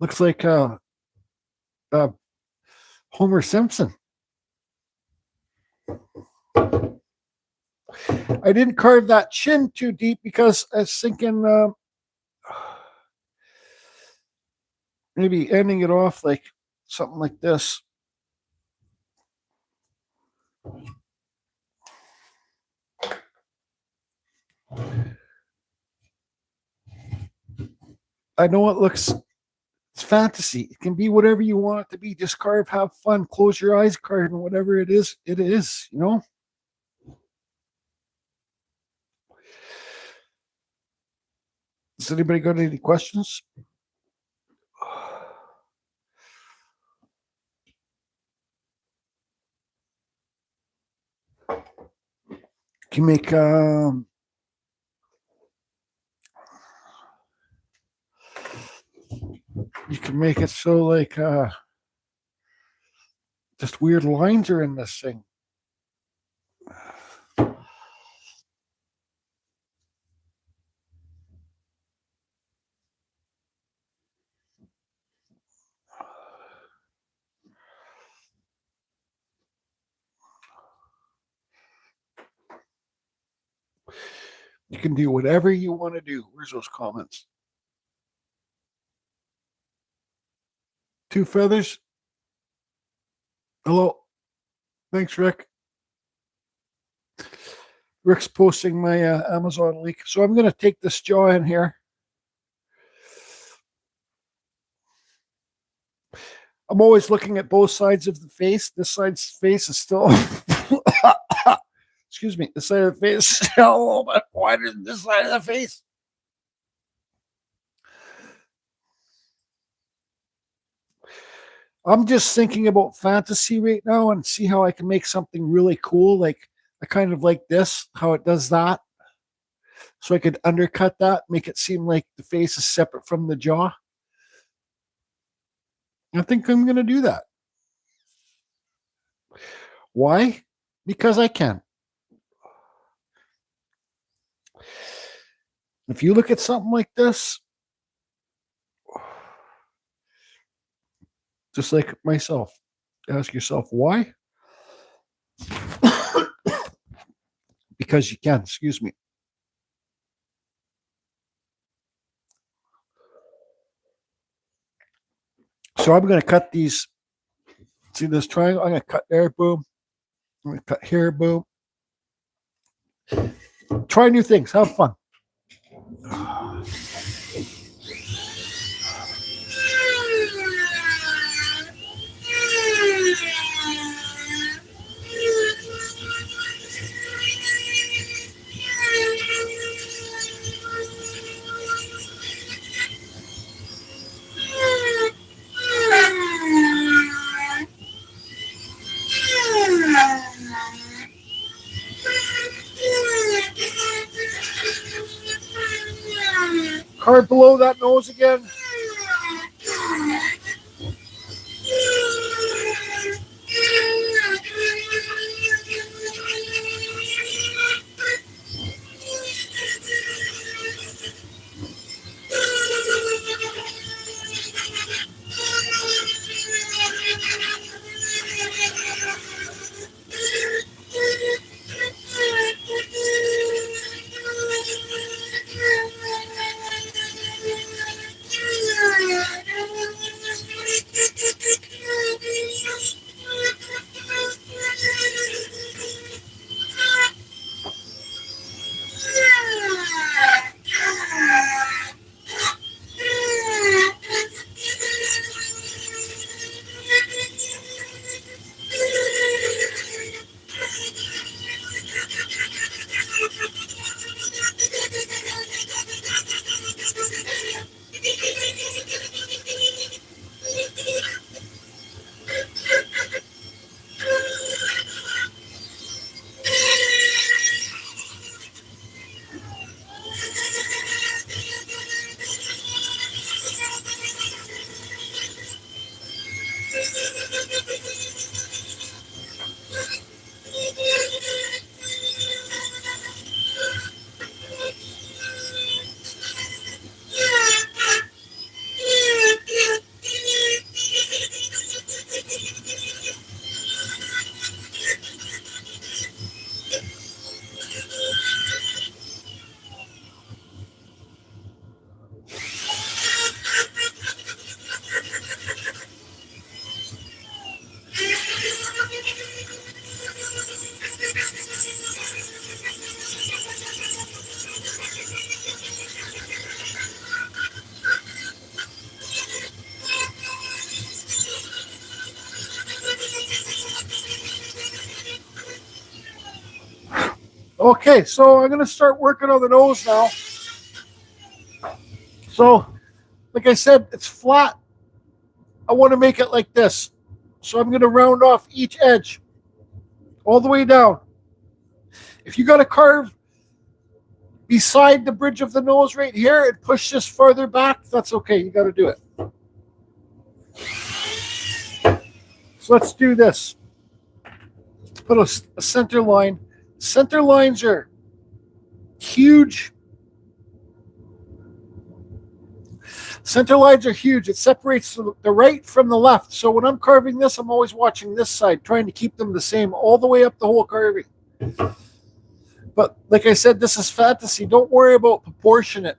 Looks like Homer Simpson. I didn't carve that chin too deep because I was thinking maybe ending it off like something like this. I know it looks, it's fantasy. It can be whatever you want it to be. Just carve, have fun, close your eyes, carve, and whatever it is, you know? Does anybody got any questions? Can make you can make it so like just weird lines are in this thing. You can do whatever you want to do. Where's those comments? 2 feathers. Hello. Thanks, Rick. Rick's posting my Amazon link. So I'm going to take this jaw in here. I'm always looking at both sides of the face. This side's face is still, excuse me, this side of the face is still a little bit wider than this side of the face. I'm just thinking about fantasy right now and see how I can make something really cool. Like I kind of like this, how it does that. So I could undercut that, make it seem like the face is separate from the jaw. I think I'm going to do that. Why? Because I can. If you look at something like this, just like myself, ask yourself why? Because you can, excuse me. So I'm going to cut these. See this triangle? I'm going to cut there, boom. I'm going to cut here, boom. Try new things. Have fun. Carve below that nose again. Okay, so I'm going to start working on the nose now. So, like I said, it's flat. I want to make it like this. So I'm going to round off each edge all the way down. If you got to carve beside the bridge of the nose right here and push this further back, that's okay. You got to do it. So let's do this. Put a center line. Center lines are huge. Center lines are huge. It separates the right from the left. So when I'm carving this, I'm always watching this side, trying to keep them the same all the way up the whole carving. But like I said, this is fantasy. Don't worry about proportionate.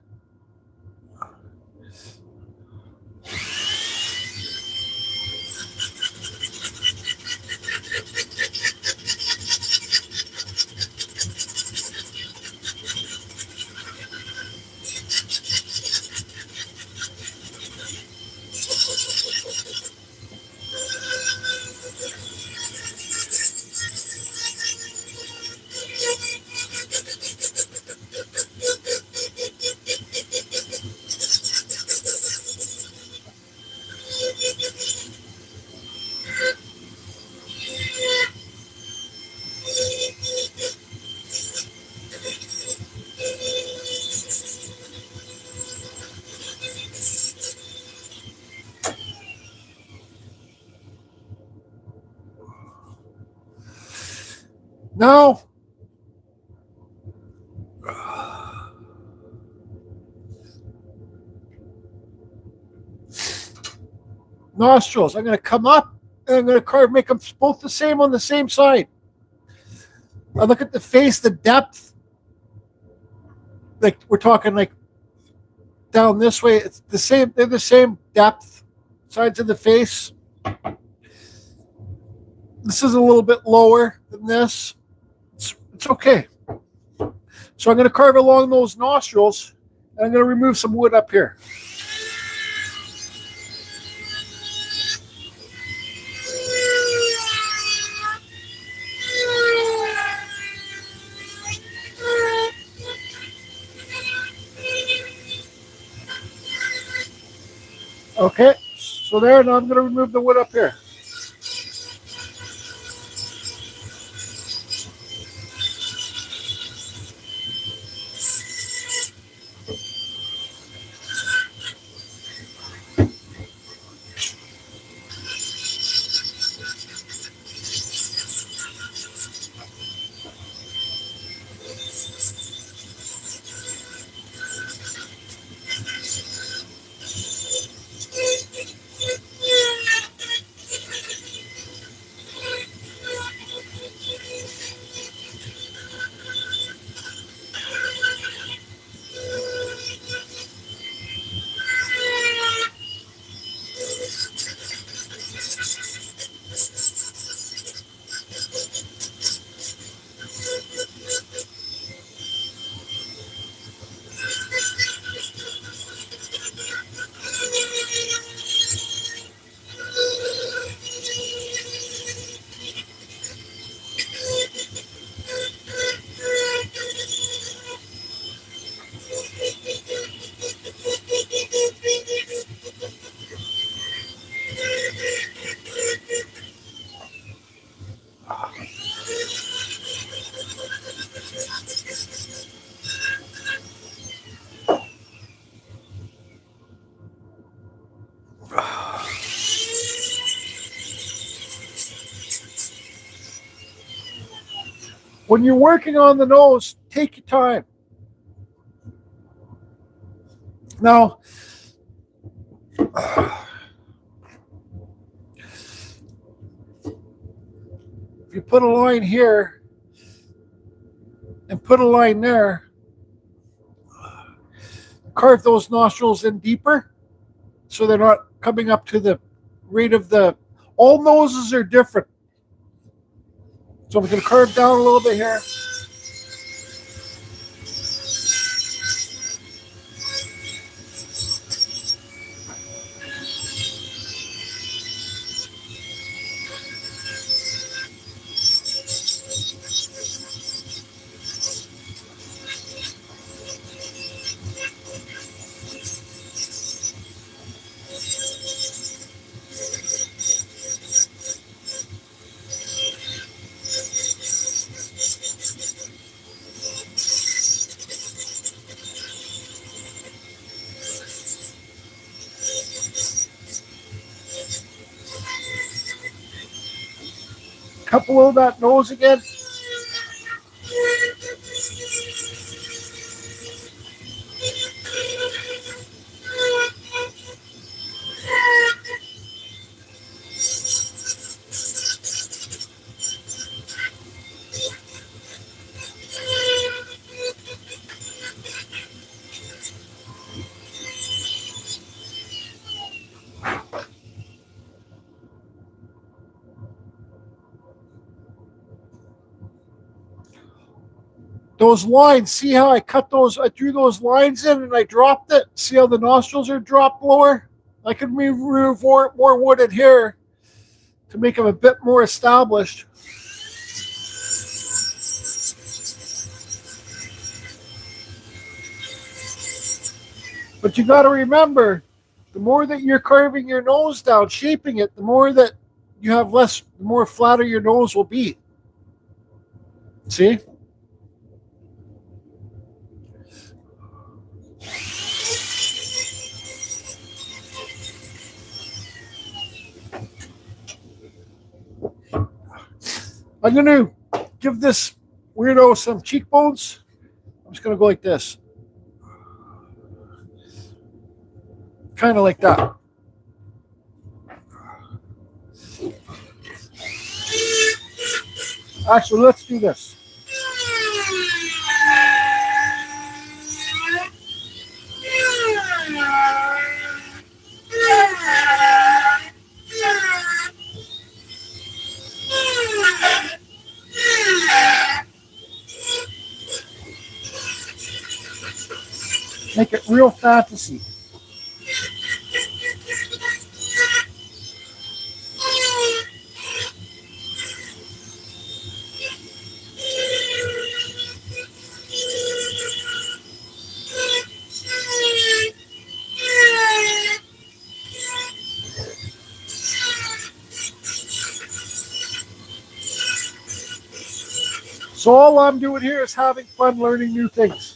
Now, nostrils. I'm going to come up and I'm going to carve, make them both the same on the same side. I look at the face, the depth. Like we're talking like down this way. It's the same. They're the same depth. Sides of the face. This is a little bit lower than this. It's okay. So I'm going to carve along those nostrils, and I'm going to remove some wood up here. Okay, so there, now I'm going to remove the wood up here. When you're working on the nose, take your time. Now, if you put a line here and put a line there, carve those nostrils in deeper so they're not coming up to the rate of the... All noses are different. So we can curve down a little bit here. Cut below that nose again. Those lines, see how I cut those, I drew those lines in and I dropped it. See how the nostrils are dropped lower? I could remove more wood in here to make them a bit more established. But you got to remember, the more that you're carving your nose down, shaping it, the more that you have less, the more flatter your nose will be. See? I'm going to give this weirdo some cheekbones. I'm just going to go like this. Kind of like that. Actually, let's do this. Make it real fantasy. So all I'm doing here is having fun learning new things.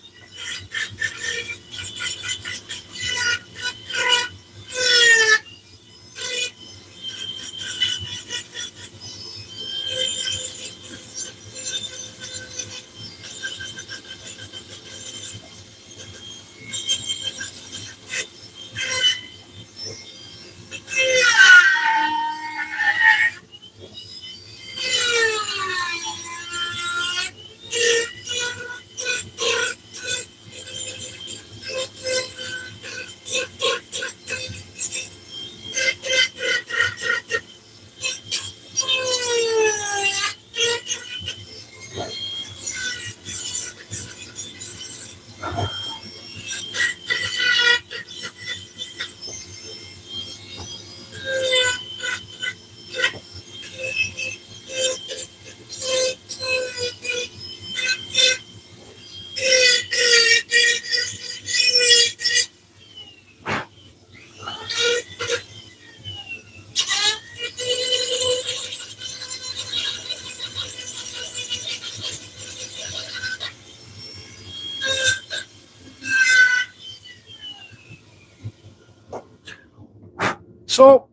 So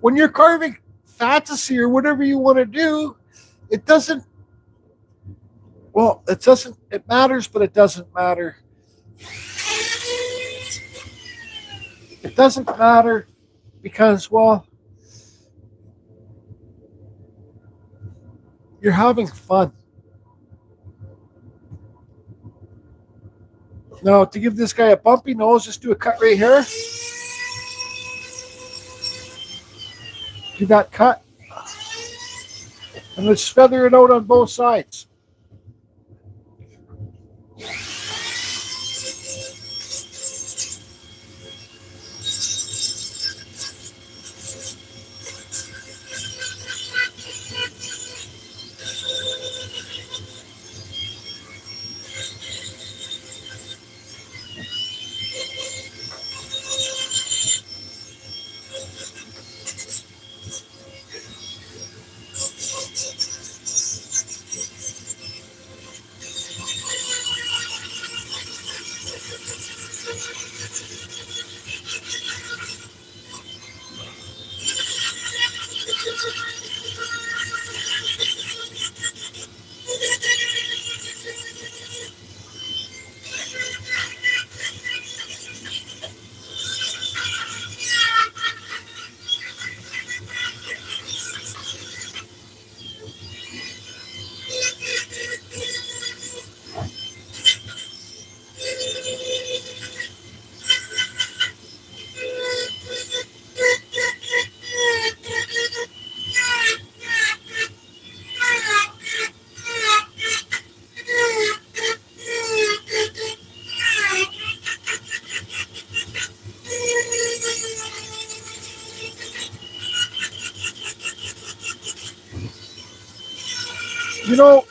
when you're carving fantasy or whatever you want to do, it doesn't, well, it matters, but it doesn't matter. It doesn't matter because, well, you're having fun. Now, to give this guy a bumpy nose, just do a cut right here. Do that cut. And let's feather it out on both sides. you know,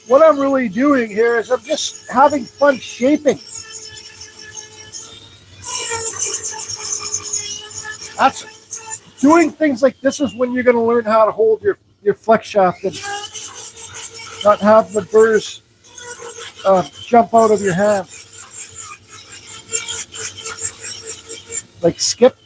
what I'm really doing here is I'm just having fun shaping. That's doing things like this is when you're going to learn how to hold your flex shaft and not have the burs jump out of your hand. Like skip.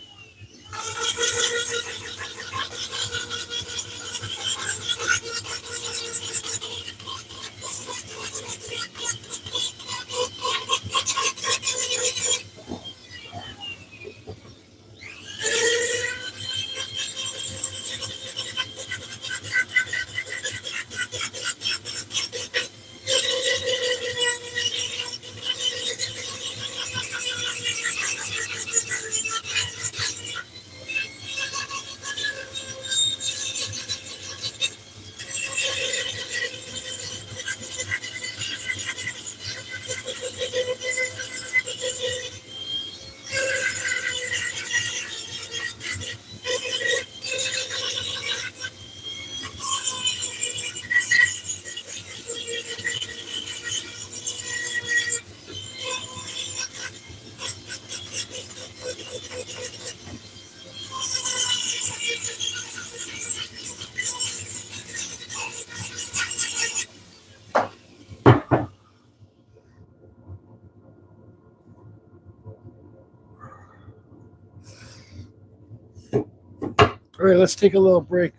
All right, let's take a little break.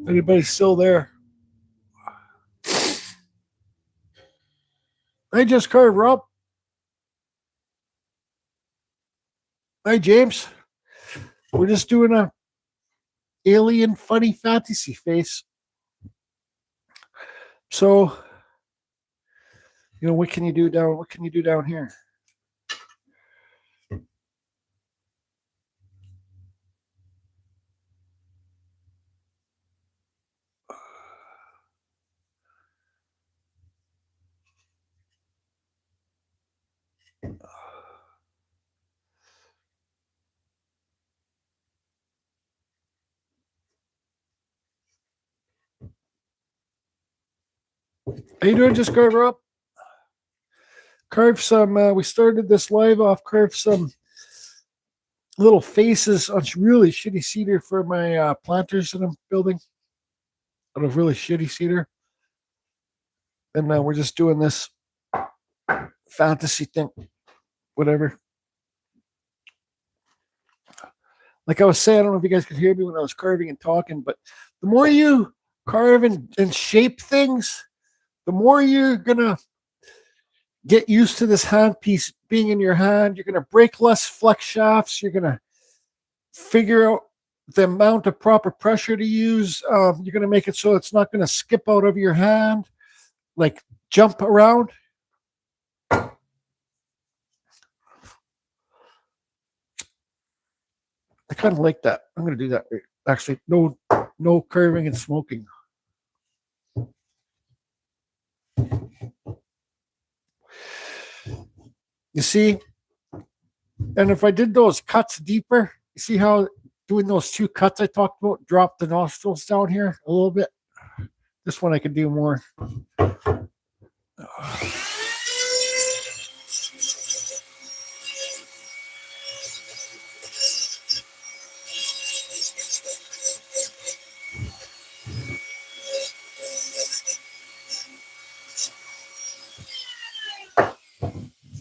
Anybody's still there? Hey, just carve Rob. Hi, James. We're just doing a alien funny fantasy face. So, you know, what can you do down here? How you doing, just carve up? Carve some, we started this live off, carve some little faces on really shitty cedar for my planters that I'm building out of really shitty cedar. And we're just doing this fantasy thing, whatever. Like I was saying, I don't know if you guys could hear me when I was carving and talking, but the more you carve and shape things, the more you're going to get used to this handpiece being in your hand. You're going to break less flex shafts. You're going to figure out the amount of proper pressure to use. You're going to make it so it's not going to skip out of your hand, like jump around. I kind of like that. I'm going to do that. Actually, no curving and smoking. You see, and if I did those cuts deeper, you see how doing those two cuts I talked about drop the nostrils down here a little bit. This one I could do more.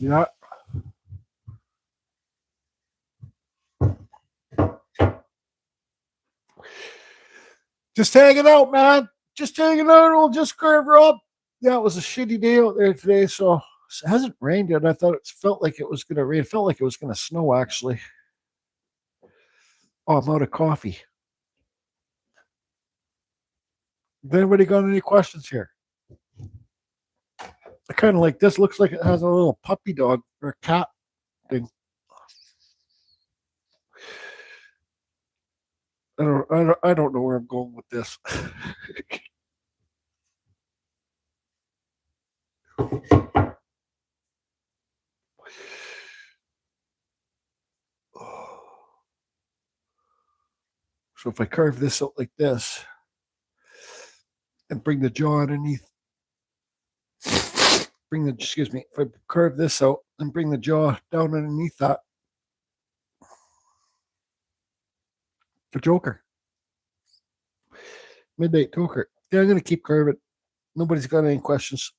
Yeah. Just hanging out, man. Just hanging out. We'll just carve her up. Yeah, it was a shitty day out there today, so it hasn't rained yet. I thought it felt like it was going to rain. It felt like it was going to snow, actually. Oh, I'm out of coffee. Has anybody got any questions here? I kind of like this. Looks like it has a little puppy dog or a cat thing. I don't know where I'm going with this. So if I carve this out like this, and bring the jaw underneath. Excuse me, if I carve this out and bring the jaw down underneath that, the joker. Midnight joker. Yeah, I'm going to keep carving. Nobody's got any questions.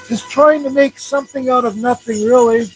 Just trying to make something out of nothing, really.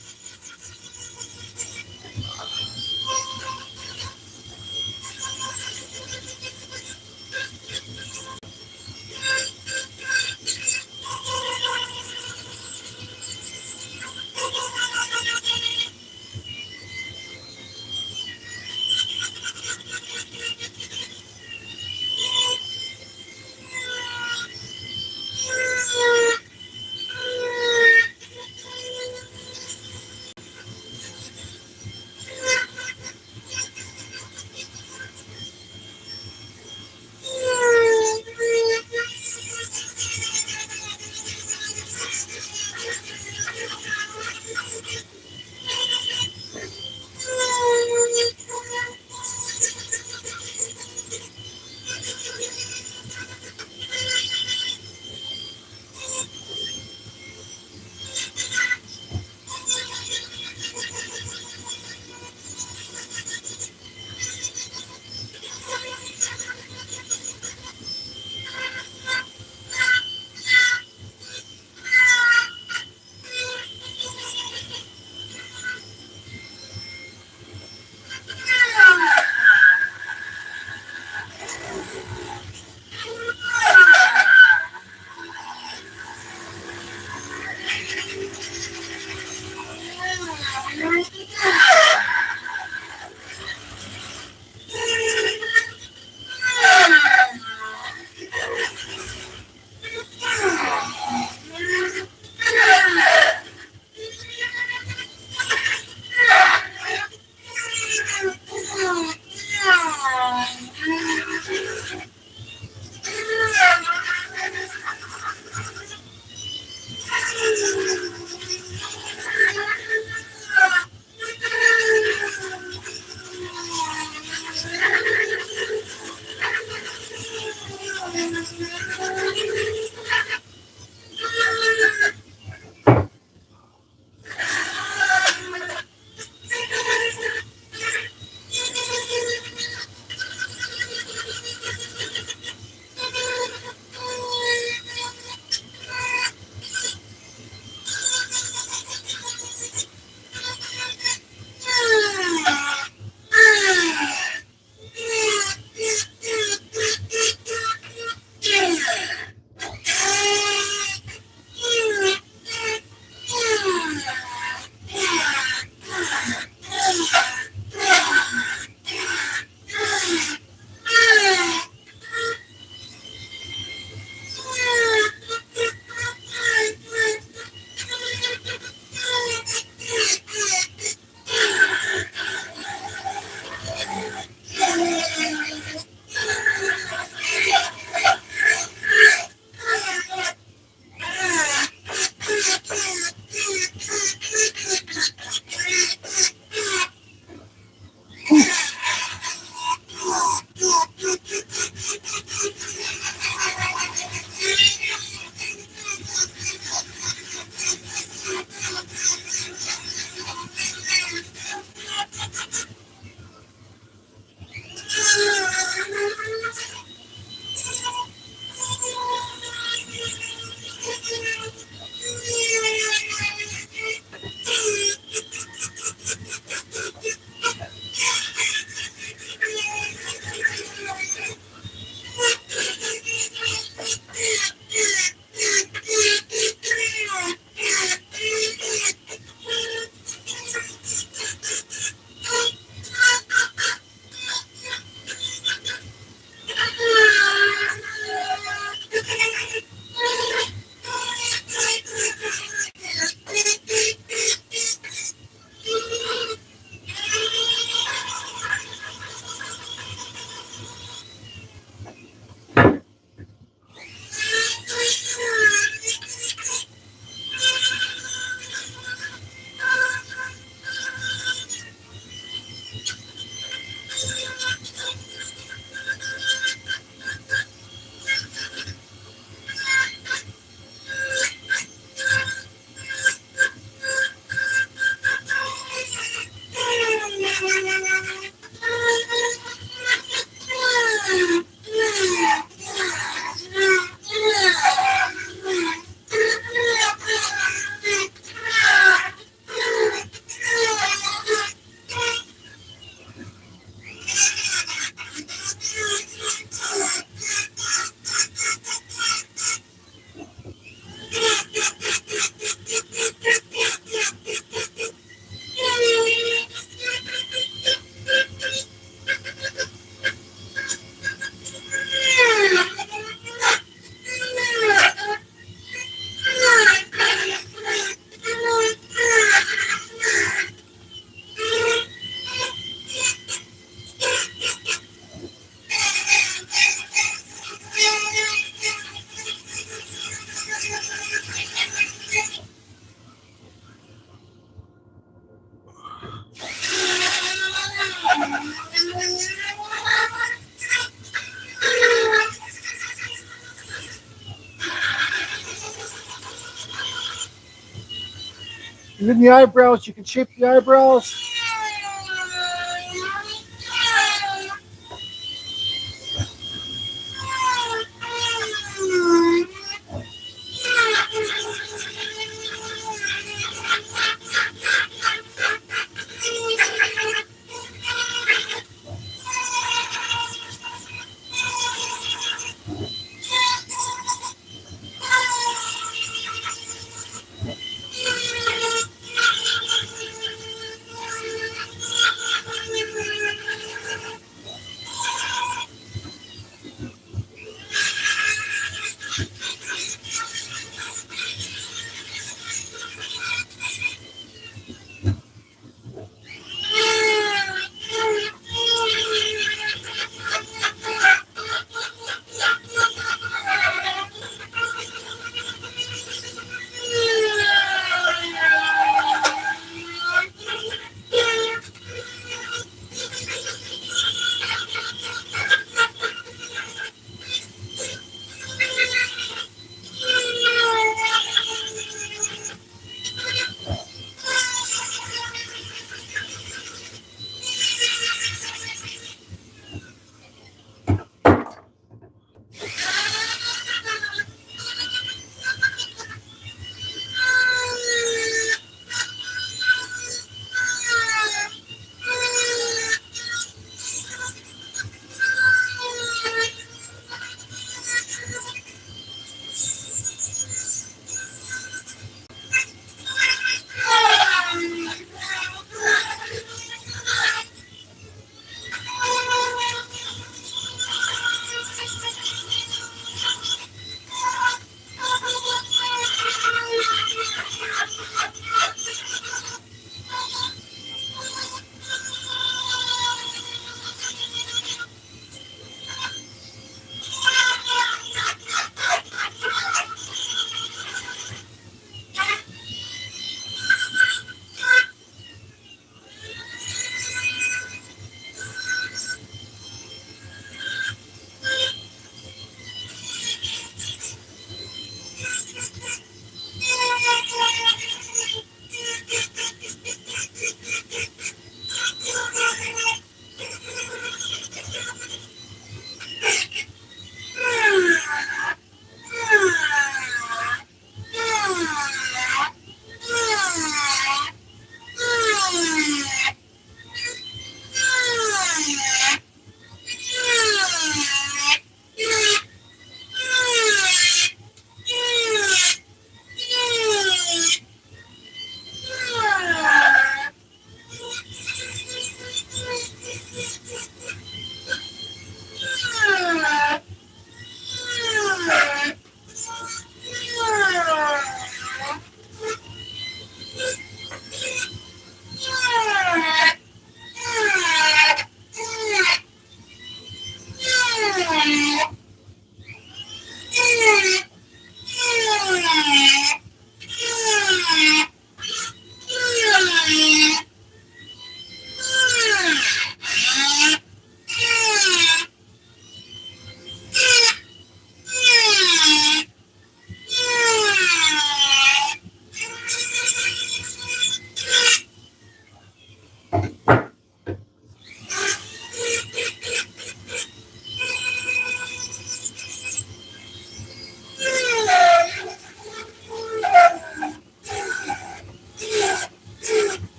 And then the eyebrows, you can shape the eyebrows.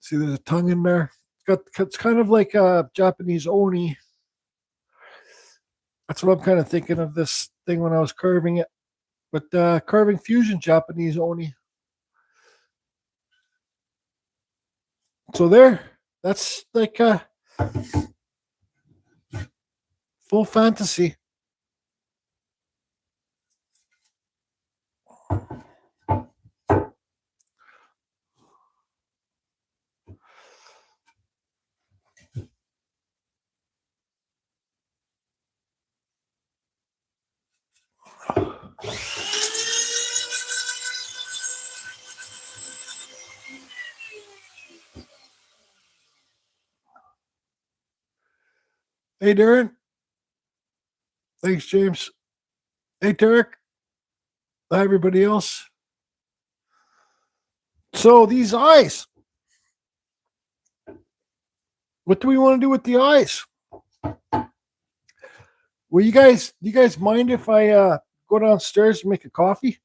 See, there's a tongue in there. It's kind of like a Japanese oni. That's what I'm kind of thinking of this thing when I was carving it. But carving fusion Japanese oni. So there, that's like full fantasy. Hey, Darren. Thanks, James. Hey, Tarek. Hi, everybody else. So these eyes. What do we want to do with the eyes? Well, do you guys mind if I go downstairs and make a coffee?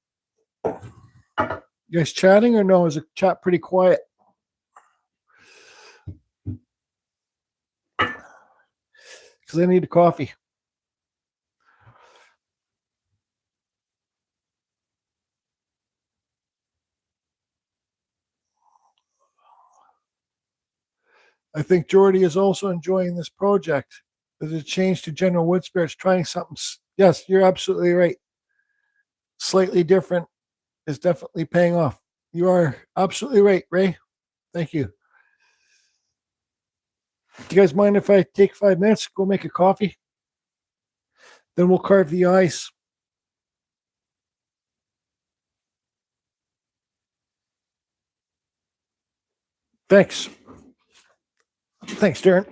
You guys chatting or no? Is the chat pretty quiet? Because I need a coffee. I think Jordy is also enjoying this project. There's a change to General Wood Spirits, trying something. Yes, you're absolutely right. Slightly different is definitely paying off. You are absolutely right, Ray. Thank you. Do you guys mind if I take 5 minutes, go make a coffee? Then we'll carve the eyes. Thanks. Thanks, Darren.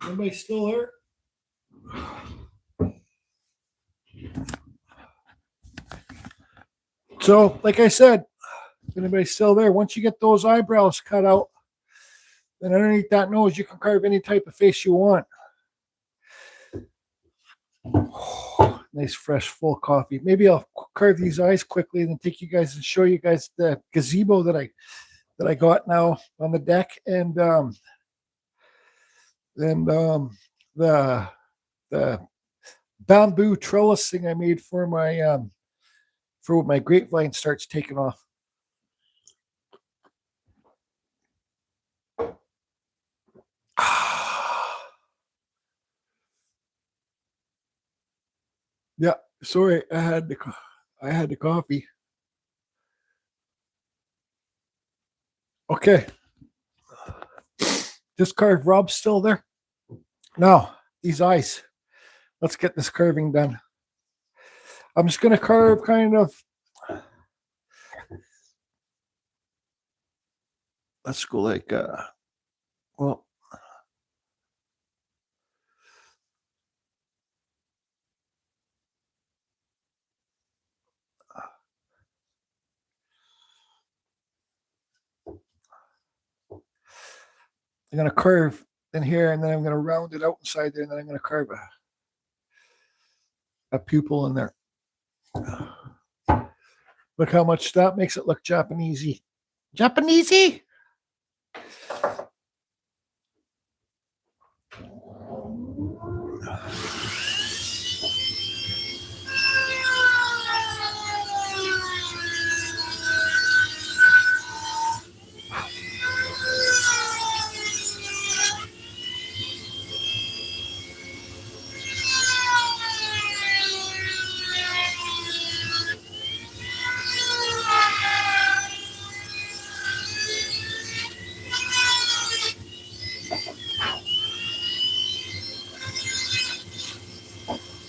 Anybody still there? So, like I said, if anybody's still there, once you get those eyebrows cut out, then underneath that nose, you can carve any type of face you want. Oh, nice, fresh, full coffee. Maybe I'll carve these eyes quickly and then take you guys and show you guys the gazebo that I got now on the deck, and the bamboo trellis thing I made for when my grapevine starts taking off. Yeah, sorry, I had the coffee. Okay, this carve. Rob's still there. Now these eyes. Let's get this carving done. I'm just gonna carve kind of. Let's go like well. I'm going to curve in here, and then I'm going to round it out inside there, and then I'm going to carve a pupil in there. Look how much that makes it look Japanesey. Japanesey!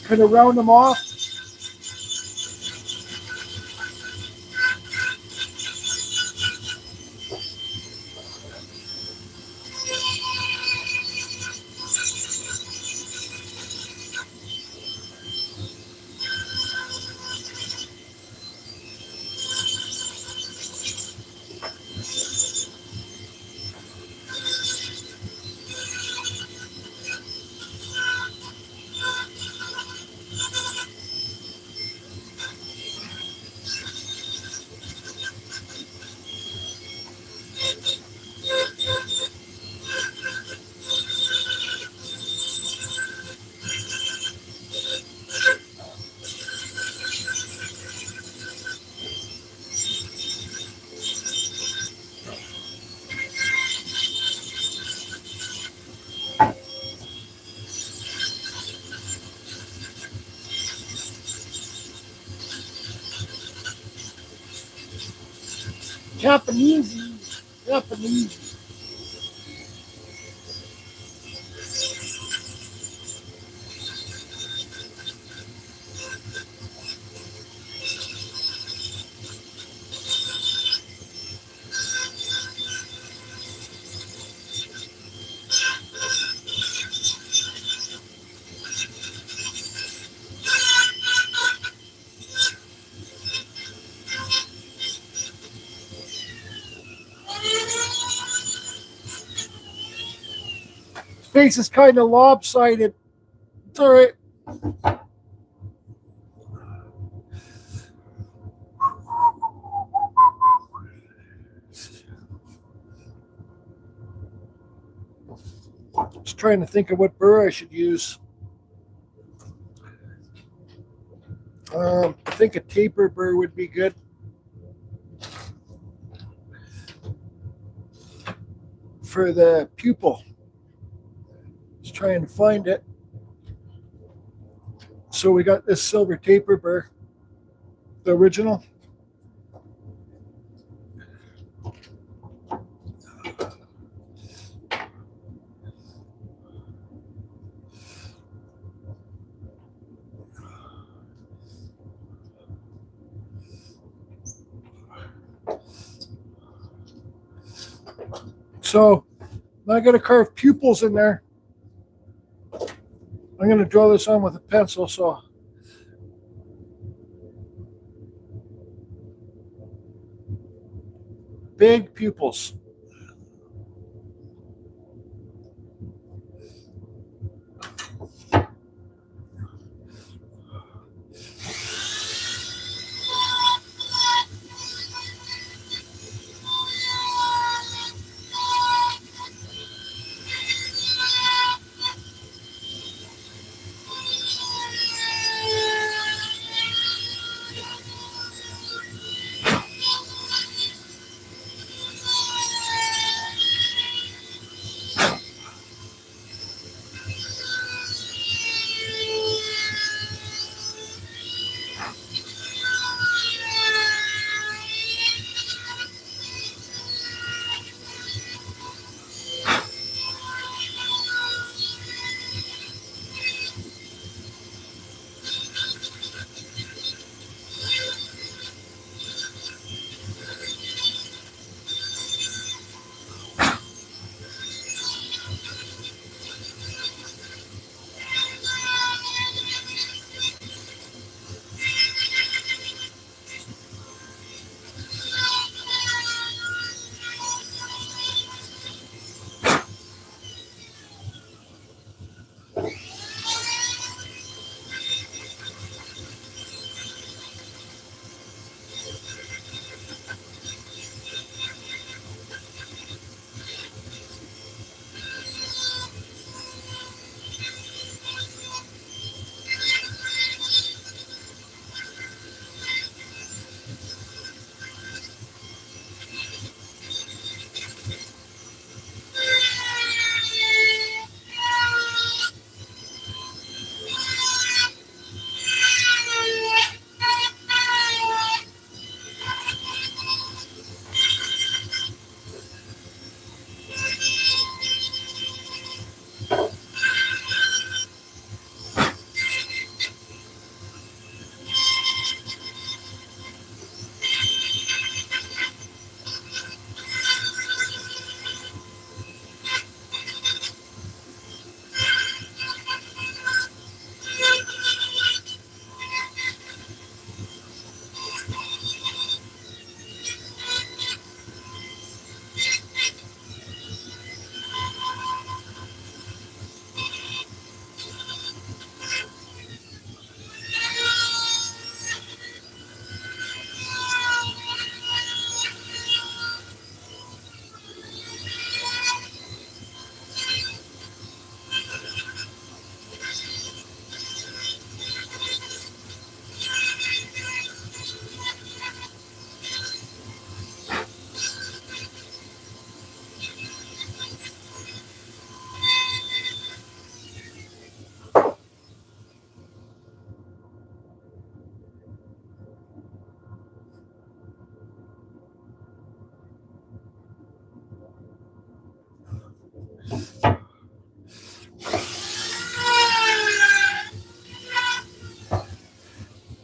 Kind of round them off. Japanese. Face is kind of lopsided. It's all right. Just trying to think of what burr I should use. I think a taper burr would be good. For the pupil. Just trying to find it. So we got this silver taper burr, the original. So I got to carve pupils in there. I'm going to draw this on with a pencil, so big pupils.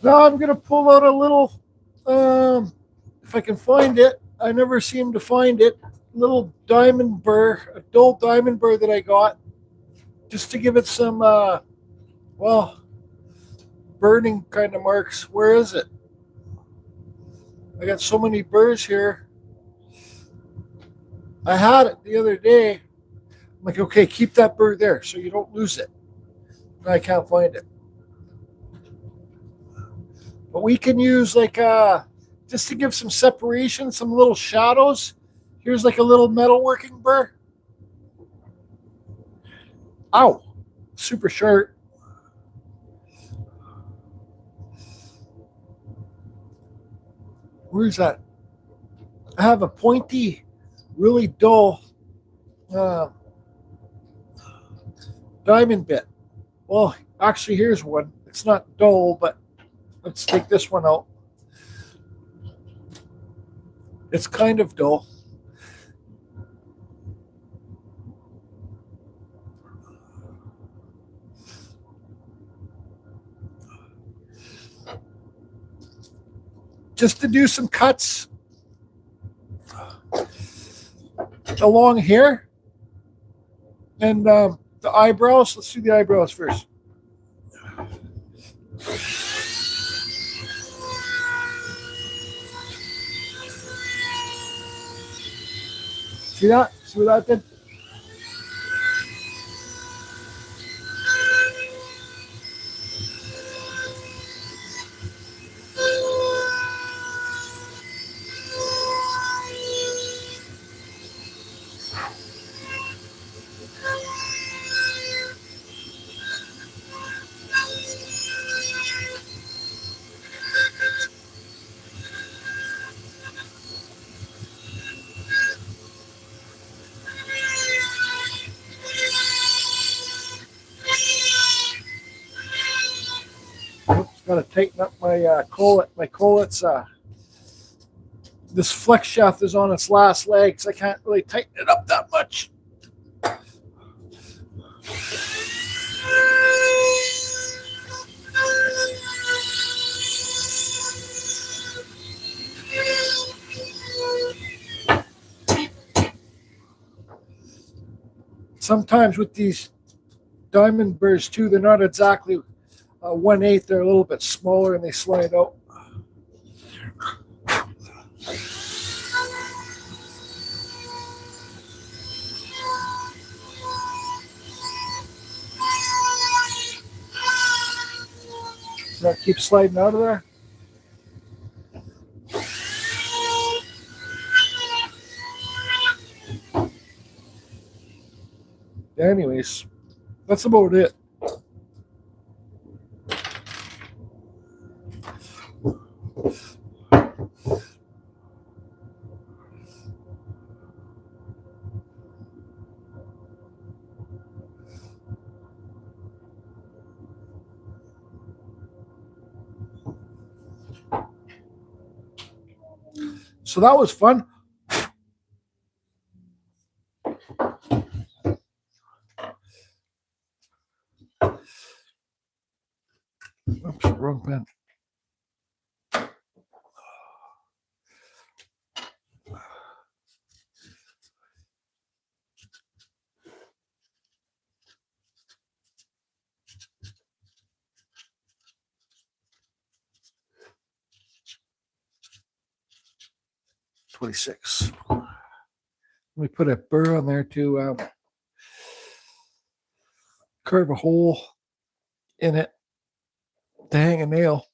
Now I'm going to pull out a little, if I can find it. I never seem to find it. Little diamond burr, a dull diamond burr that I got, just to give it some, well, burning kind of marks. Where is it? I got so many burrs here. I had it the other day. I'm like, okay, keep that burr there so you don't lose it. And I can't find it. But we can use like just to give some separation, some little shadows. Here's like a little metalworking burr. Ow, super sharp. Where's that? I have a pointy, really dull diamond bit. Well, actually, here's one. It's not dull, but let's take this one out. It's kind of dull. Just to do some cuts along here and the eyebrows. Let's do the eyebrows first. See that? See what that did? Oops, got to tighten up my collet. My collet's this flex shaft is on its last legs. I can't really tighten it up that much. Sometimes with these diamond burs too, they're not exactly 1/8. They're a little bit smaller and they slide out. Does that keep sliding out of there? Anyways, that's about it. So that was fun. Oops, wrong pen. $26. Let me put a burr on there to carve a hole in it to hang a nail.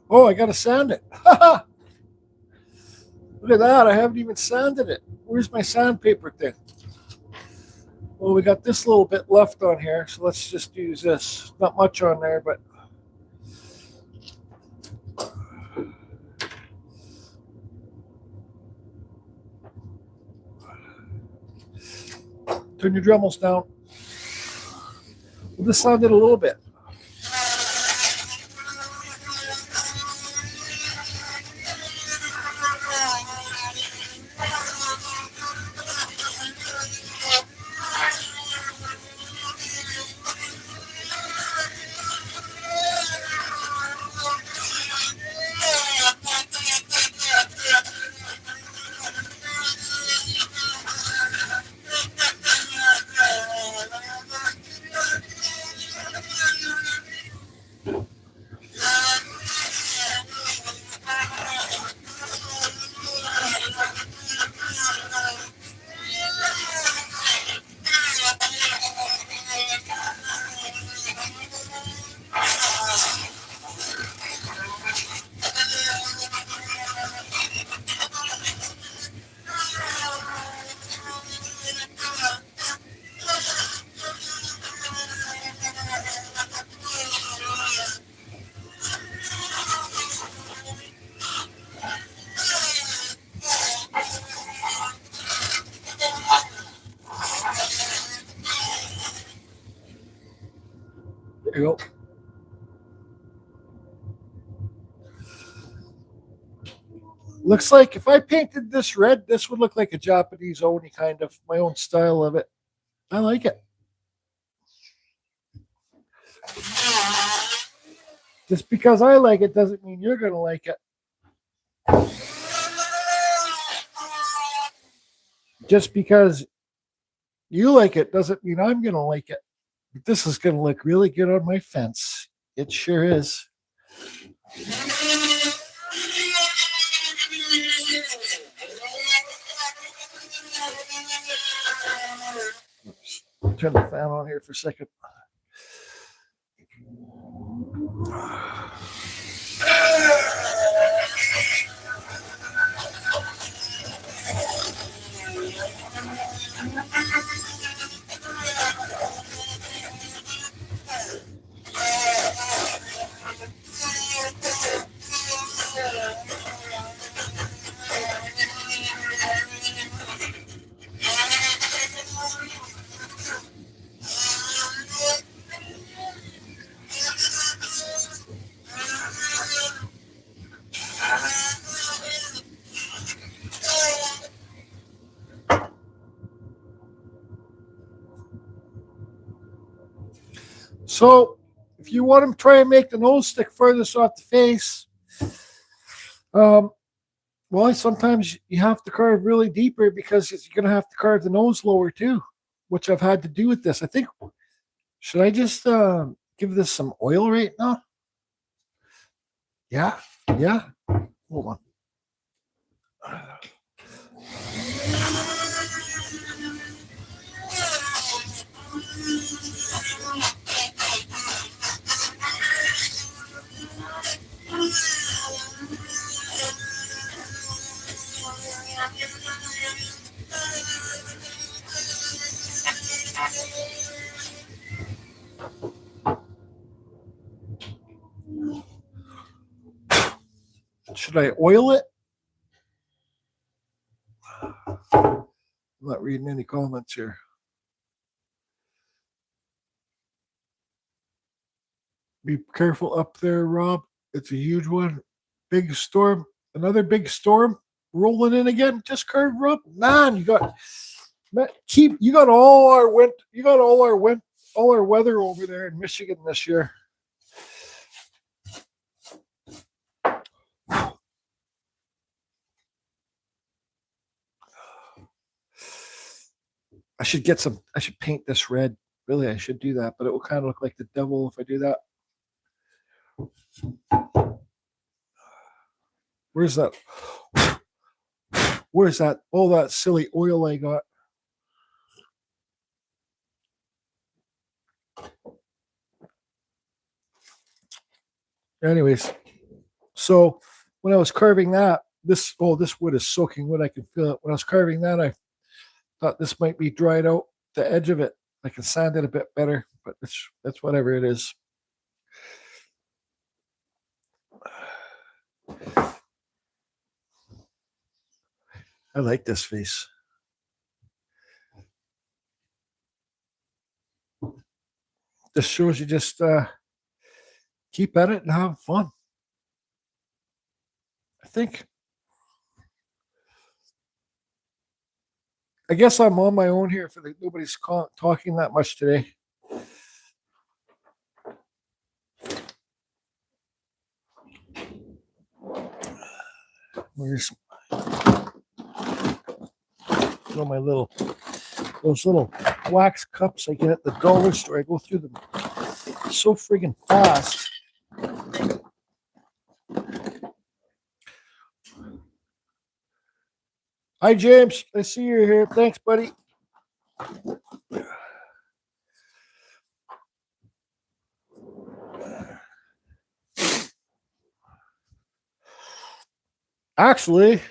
Oh, I got to sand it. Look at that. I haven't even sanded it. Where's my sandpaper thing? Well, we got this little bit left on here, so let's just use this. Not much on there, but turn your Dremels down. We'll just sand it a little bit. There you go. Looks like if I painted this red, this would look like a Japanese oni kind of, my own style of it. I like it. Just because I like it doesn't mean you're going to like it. Just because you like it doesn't mean I'm going to like it. But this is going to look really good on my fence. It sure is. Oops. Turn the fan on here for a second. So if you want to try and make the nose stick furthest off the face, well, sometimes you have to carve really deeper because you're going to have to carve the nose lower too, which I've had to do with this. I think, should I just give this some oil right now? Yeah. Hold on. Should I oil it? I'm not reading any comments here. Be careful up there, Rob. It's a huge one. Big storm. Another big storm rolling in again. Just curve, Rob. Man, you got all our wind. You got all our weather over there in Michigan this year. I should paint this red. Really, I should do that, but it will kind of look like the devil if I do that. Where's that? Where's that? All that silly oil I got. Anyways, so when I was carving that, this wood is soaking wood. I can feel it. When I was carving that, I thought this might be dried out, the edge of it. I can sand it a bit better, but that's whatever it is. I like this face. This shows you just keep at it and have fun. I think. I guess I'm on my own here nobody's talking that much today. Where's those little wax cups I get at the dollar store? I go through them so friggin' fast. Hi, James. I see you're here. Thanks, buddy. Actually,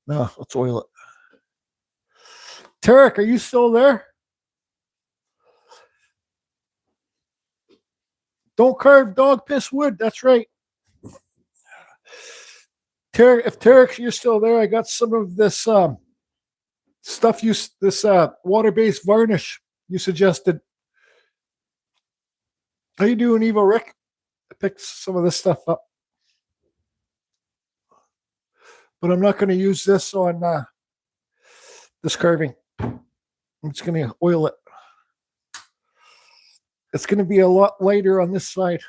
no, let's oil it. Tarek, are you still there? Don't carve dog piss wood. That's right. Tarek, if Tarek, you're still there, I got some of this stuff. This water-based varnish you suggested. How you doing, Evo Rick? I picked some of this stuff up, but I'm not going to use this on this carving. I'm just going to oil it. It's going to be a lot lighter on this side.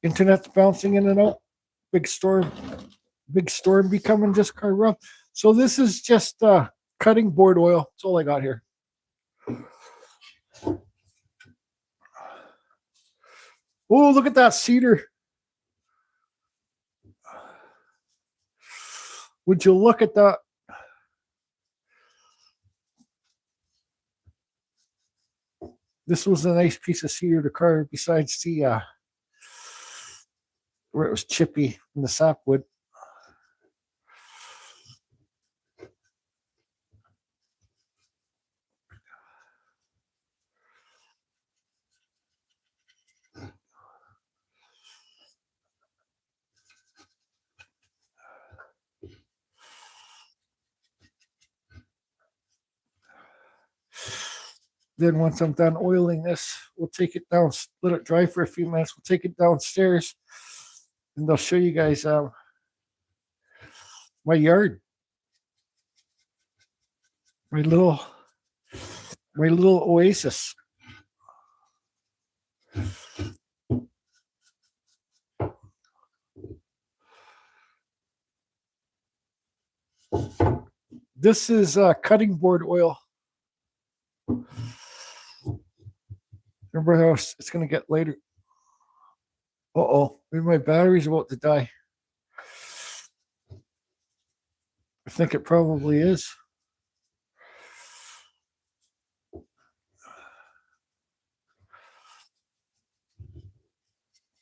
Internet's bouncing in and out. Big storm be coming, just carve up. So this is just cutting board oil. That's all I got here. Oh, look at that cedar. Would you look at that? This was a nice piece of cedar to carve besides the where it was chippy in the sapwood. Then once I'm done oiling this, we'll take it down, let it dry for a few minutes. We'll take it downstairs, and I'll show you guys my yard, my little oasis. This is cutting board oil. Remember how it's going to get later. Uh-oh, maybe my battery's about to die. I think it probably is.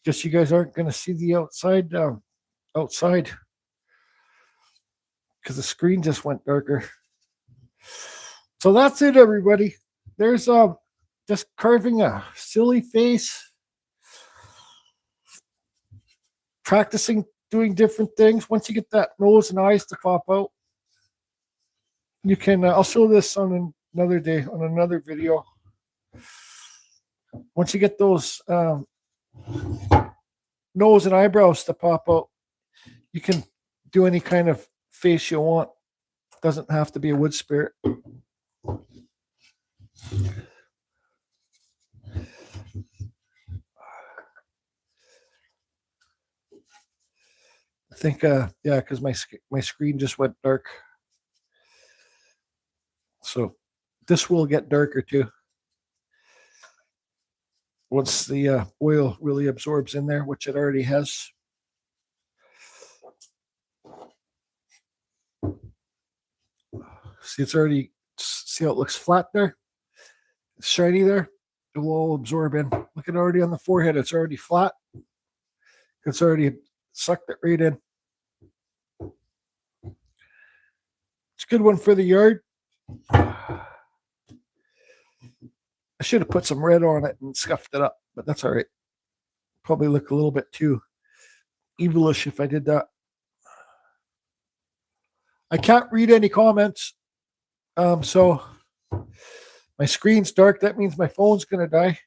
Guess you guys aren't going to see the outside because the screen just went darker. So that's it, everybody. There's just carving a silly face, practicing doing different things. Once you get that nose and eyes to pop out, you can I'll show this on another day on another video. Once you get those nose and eyebrows to pop out, you can do any kind of face you want. It doesn't have to be a wood spirit. I think yeah, because my screen just went dark. So this will get darker too once the oil really absorbs in there, which it already has. See, it's already, see how it looks flat there? It's shiny there. It will all absorb in. Look at it already on the forehead. It's already flat. It's already sucked it right in. It's a good one for the yard. I should have put some red on it and scuffed it up, but that's all right. Probably look a little bit too evilish if I did that. I can't read any comments. So my screen's dark. That means my phone's going to die.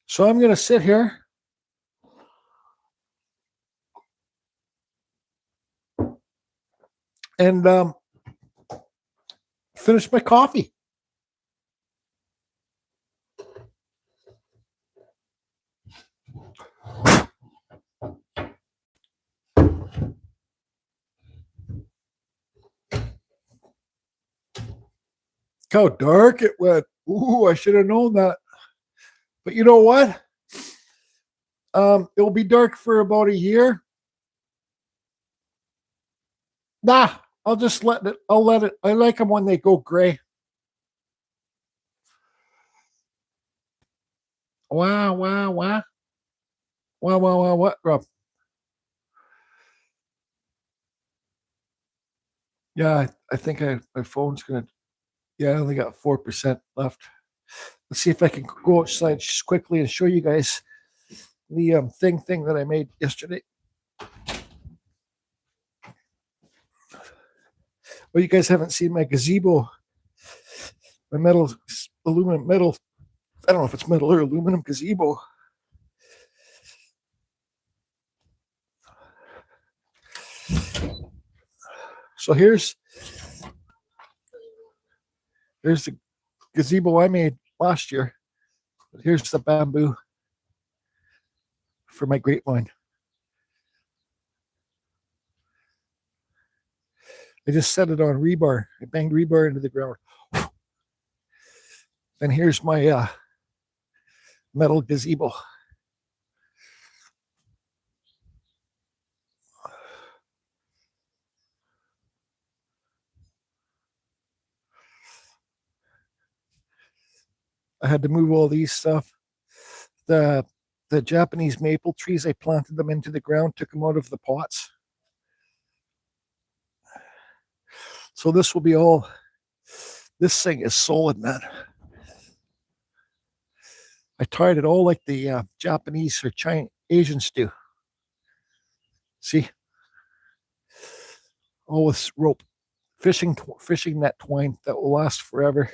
So I'm going to sit here and finish my coffee. How dark it went. Ooh, I should have known that. But you know what? It will be dark for about a year. Nah, I'll just let it. I'll let it. I like them when they go gray. Wow. What, Rob? Yeah, I think my phone's gonna. Yeah, I only got 4% left. Let's see if I can go outside just quickly and show you guys the thing that I made yesterday. Well, you guys haven't seen my gazebo my aluminum metal, I don't know if it's metal or aluminum gazebo. So here's the gazebo I made last year. Here's the bamboo for my grapevine. I just set it on rebar. I banged rebar into the ground. And here's my metal gazebo. I had to move all these stuff. The Japanese maple trees, I planted them into the ground, took them out of the pots. So this will be all, this thing is solid, man. I tied it all like the Japanese or Chinese, Asians do. See? All with rope. Fishing net twine that will last forever.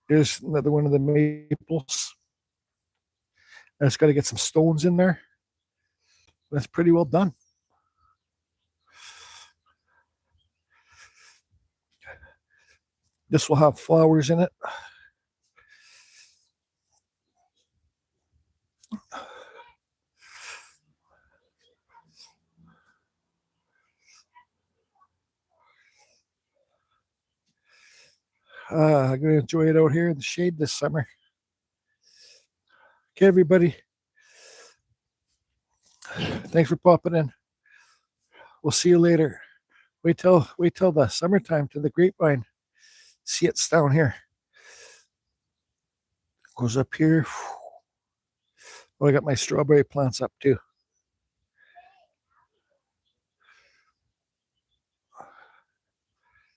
Here's another one of the maples. I just got to get some stones in there. That's pretty well done. This will have flowers in it. I'm going to enjoy it out here in the shade this summer. Okay, everybody. Thanks for popping in. We'll see you later. Wait till the summertime to the grapevine. See, it's down here. Goes up here. Oh, I got my strawberry plants up too.